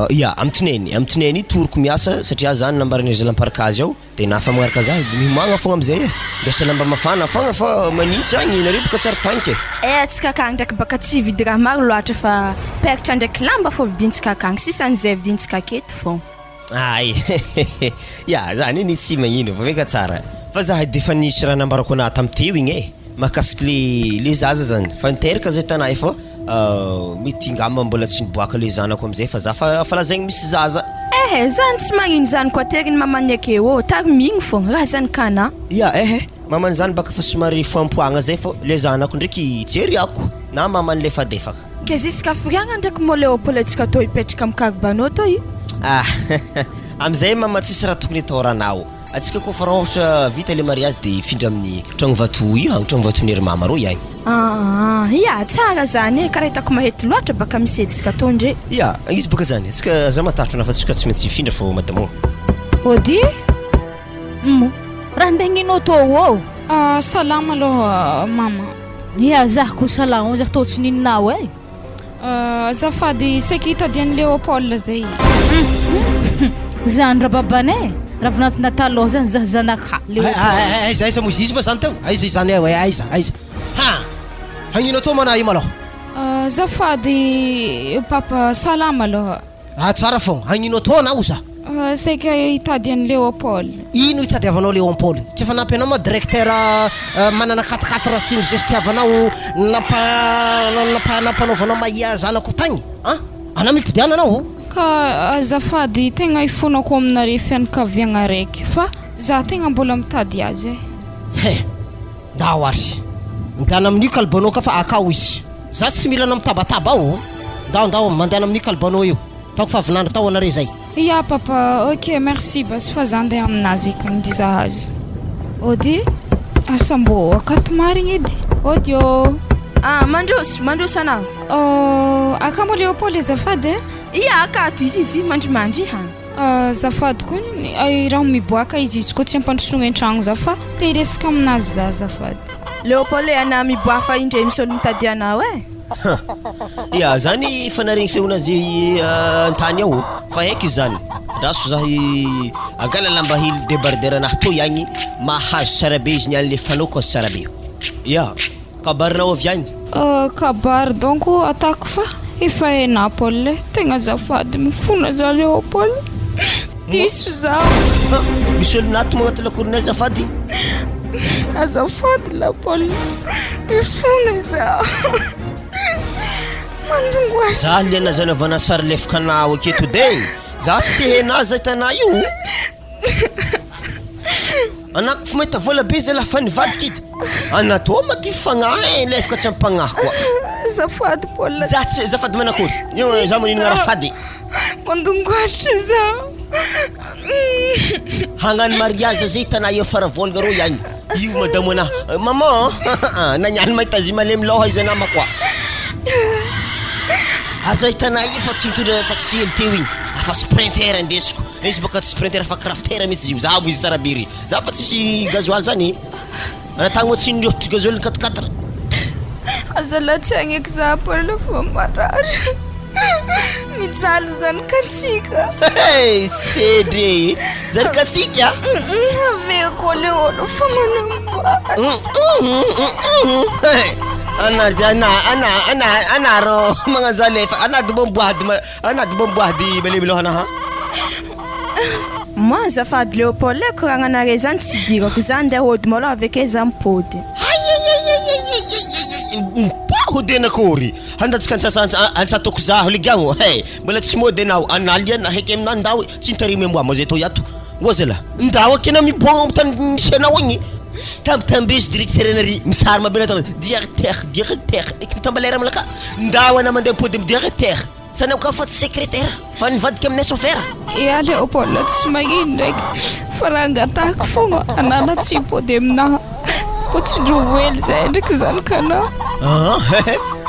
Ya amtineny toroko miasa satria zany nambarany zay lamparakazy ao de nafa magnaraka zah mimagna fogna amizay desa lamba mafana fogna fa manintsy agny nare boka tsara tanke atsika akagny ndraiky baka tsy vidy raha maro loatra fa peratra ndraiky lamba fô vidintsika akagny sisan'izay vidintsika aketo fô ay ya zany ny tsy magnino fa meka tsara fa zah defa nisy raha nambarako ana tamteo igny mahakasiky le zaza zany fa niteraka zay tanay fô mety ngamba mbola tsy niboaka le zanako amizay fa za fa lazaigny misy zaza zany tsy magnino zany koa teriny mamany akeo taromigny fogna raha zany kana ya mamany zany baka fa somary fampoagna zay fô le zanako ndraiky jeriako na mamany le fadefaka ke ziska firiagna ndraiky mo Leopold atsika to ipetraka am'karbanao to i amizay mama tsisy raha tokony atao ranao atsika koa fa raha ohatra vita le mariage de ifindra amin'ny tragno vato agny tragno vaton'ery mama ro ihany ya tsara zany karaha hitako mahety loatra baka misetsika to ndre ya izy baka zany atsika za matahatra na fa tsika tsy maintsy ifindra fô madamo ody raha ndegnino to ô salama aloha mama ya zah ko salama zah to tsy nininao azafady saky hitadian'i Leopold zay zany rababane raha vinatinatalô zany zah zanaka aiza mozy izy ma zany teo aiza izany aiza hagnino to mana io malôha azafady papa salama aloha tsara fogna hagnino to anao za saika hitadian'i Leopold ino hitadiavanao Leopold tsy efa nampy anao ma directeur manana 4 siny gestiavanao nampanaovanao mahia zanako tagny ana mipidiana anao ka azafady tegna ifonako aminare fianakaviagna raiky fa za tegna mbola mitady azy ndao ary mindana amin'io kalbanao ka fa akao izy za tsy milana mitabataba ao ndao mandana amin'io kalbanao io taoko fa avinandro tao anare zay ya papa ok merci bas fa za andeha aminazy akagny diza azy ody asambo akato marigny edy ody mandrosy anao akamo Leopold azafady ya akato izy mandrimandry hany zafady koa raha miboaka izy koa tsy ampandrosogna an-tragno za fa te hiresaka aminazy za zafady Leopold ana miboa fa indray misy olo mitady anao ya zany fanaregny feonazy antany ao fa haiky zany raso zah agala lamba hily débardeur anahy to ihany mahazo tsara be izy niany le fanoko azy tsara be ya kabarinao avy agny kabary donc atako fa efa Napoli tegna zafady mifona za Leopold diso za misy olo nato magnaty lakoronay zafady azafady Leopold mifona za mandongoa za liana zanavana sary lefaka anao aketo de za tsy te henazy tana io anako fa mahita vola be zay lafa nivadiky edy anatô maty fagnahy lefaka tsy ampagnahy koa zafady Paul zafady manakory io za manino raha fady mandongoatra za hagnano mariage zay tana io faravolagna ro ihany io madamo ana maman nagnano mahita zy malemy loha izy anama koa aza hitana io fa tsy mitondra taxi ely teo igny afa sprinter andesiko izy baka tsy sprinter fa crafter mihitsy io zavo izy tsara be ry za fa tsisy gasoil zany anatagny mo tsy nirotry gasoil 4x4 azalatsy agneky za Paul fa marary mijaly zanakatsika sedre zanakatsika aveko le olo fa manamba anaro magnazalefa anady bomboady malemilohana ha moi zafady Leopold koragnanare zany tsy dirako zany ndeha hody malo aveke za mipody hody anakory handatsika ansatoko zaho ligagno mbola tsy mody anao analiana heky aminandao tsy nitarimy amboa mo zay to yato wazala ndao akena miboagna tany misy anao agny tambezy directeur nary misary mabena tama directeur tambalera malaka ndao ana mandeha pody amy directeur sanao ka fa secrétaire fa nivadiky aminay chauffeur ya Leopold tsy magnino ndraiky fa raha angatahako fogna anana tsy pody aminaha po tsy droely zay ndraiky zanakana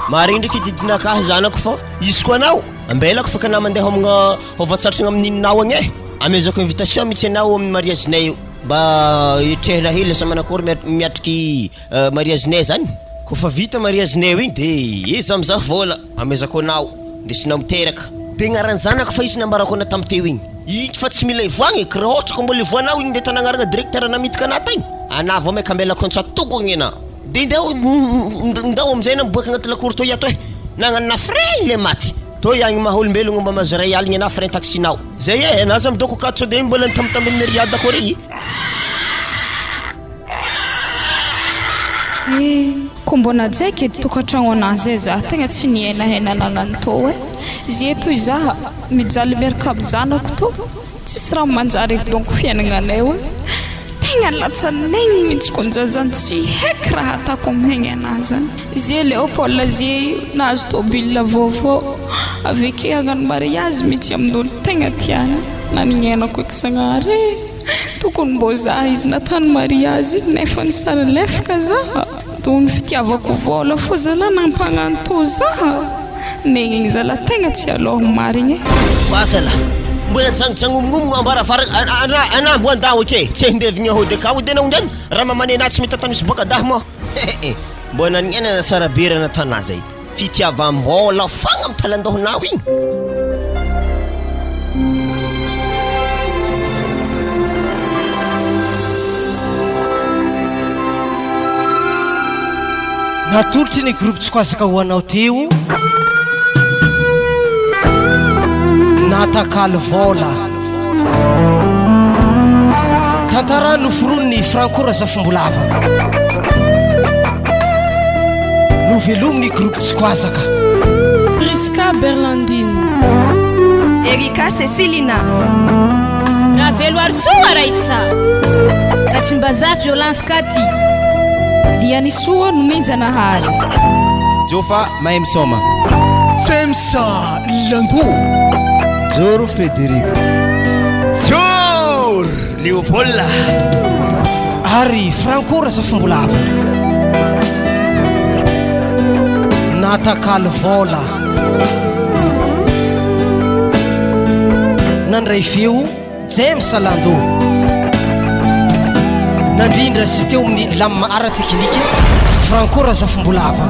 marigny ndraiky didinakahy zanako fa izy koa anao ambelako fa kana mandeha homagna hovatsatragna amin'inonao agny amezako invitation mihitsy anao amin'ny mariagenay io mba itrehana hely lasa manakory miatriky mariagenay zany kofa vita mariagenay igny de izy amizah vola amezako anao ndesinao miteraka dia gnaran'ny zanaka fa izy nambarako ana tamin'ny teo igny ity fa tsy mila ivoagny ka raha ohatra ka mbola ivoanao igny dia tanagnarana directeur namidika anah tagny anah vao maika ambela kontsatogony ana dia ndao amin'izay na miboaka agnaty lakory toy ato e nagnanona frein le maty toy agny maha olombelogno mba mazaray aligny anah frein taxinao zay e anazy midoko katso dia mbola nitamitami'ny riada koa ry ko mbona jaiky edy tokantragno anazy e za tegna tsy nihainahena nagnano to e zay toy zaha mijaly miaraka aby zanako to tsisy raha manjary eky donko fiainagnanay hoe tegna latsanegny mihitsy ko njazany tsy haiky raha atako amihegny anazy any zay Leopold zay nahazo tôbile vaovao aveke hagnano mariage mihitsy amin'olo tegna tiany nanignainako eky sagnary tokony mbô zaha izy natany mariage izy nefa ny sara lefaka zaha toy ny fitiavako vola fô zala nampagnano to zaha negny zala tegna tsy aloha marigny basala mbola jangojangomomono ambaravara ana mbo andao ake tsy handevigny ahody akao dia naondrany raha mamanena tsy mety atamisy boaka dah mo mbo nanignainana sara be raha natana zay fitiavam-bola fagna mitalandohonao igny natolotry ny groupe tsy koazaka ho anao teo Natakalo Vola tantara noforon'ny frankora zafombolava novelominy groupe tsy koazaka Priska Berlandine Erika Cecilina Navelo Arsoa Raisa Ratsimbaza Violence Kati Liane soa no menjanahary Jofa mahay misoma Tsemsa Lango Zoro Frederic Jor Leopold ary frankora zafombolava Natakalo Vola nandray feo James Salando nandrindra sy teo amin'ny lame ara-teknike frankora zafombolava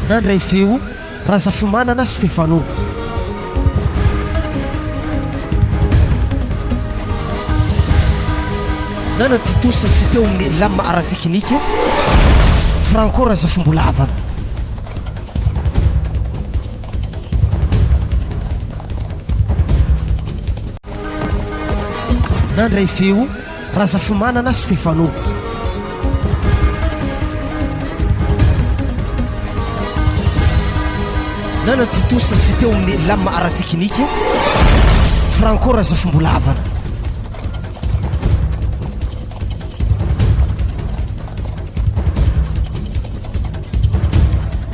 nandray feo raha zafimanana Stefano nanatitosa sy teo amin'ny lame ara-teknike frankora zafombolava nandray feo raha zafimanana Stefano nanatitosa sy teo amin'ny lame ara-teknike frankora zafombolavana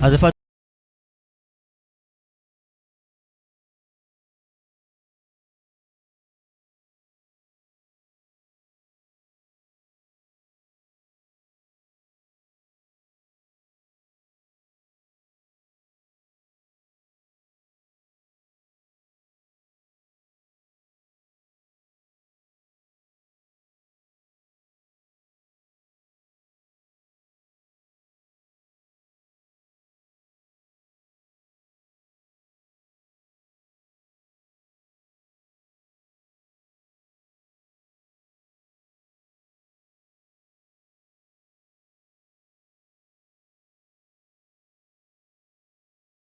azafady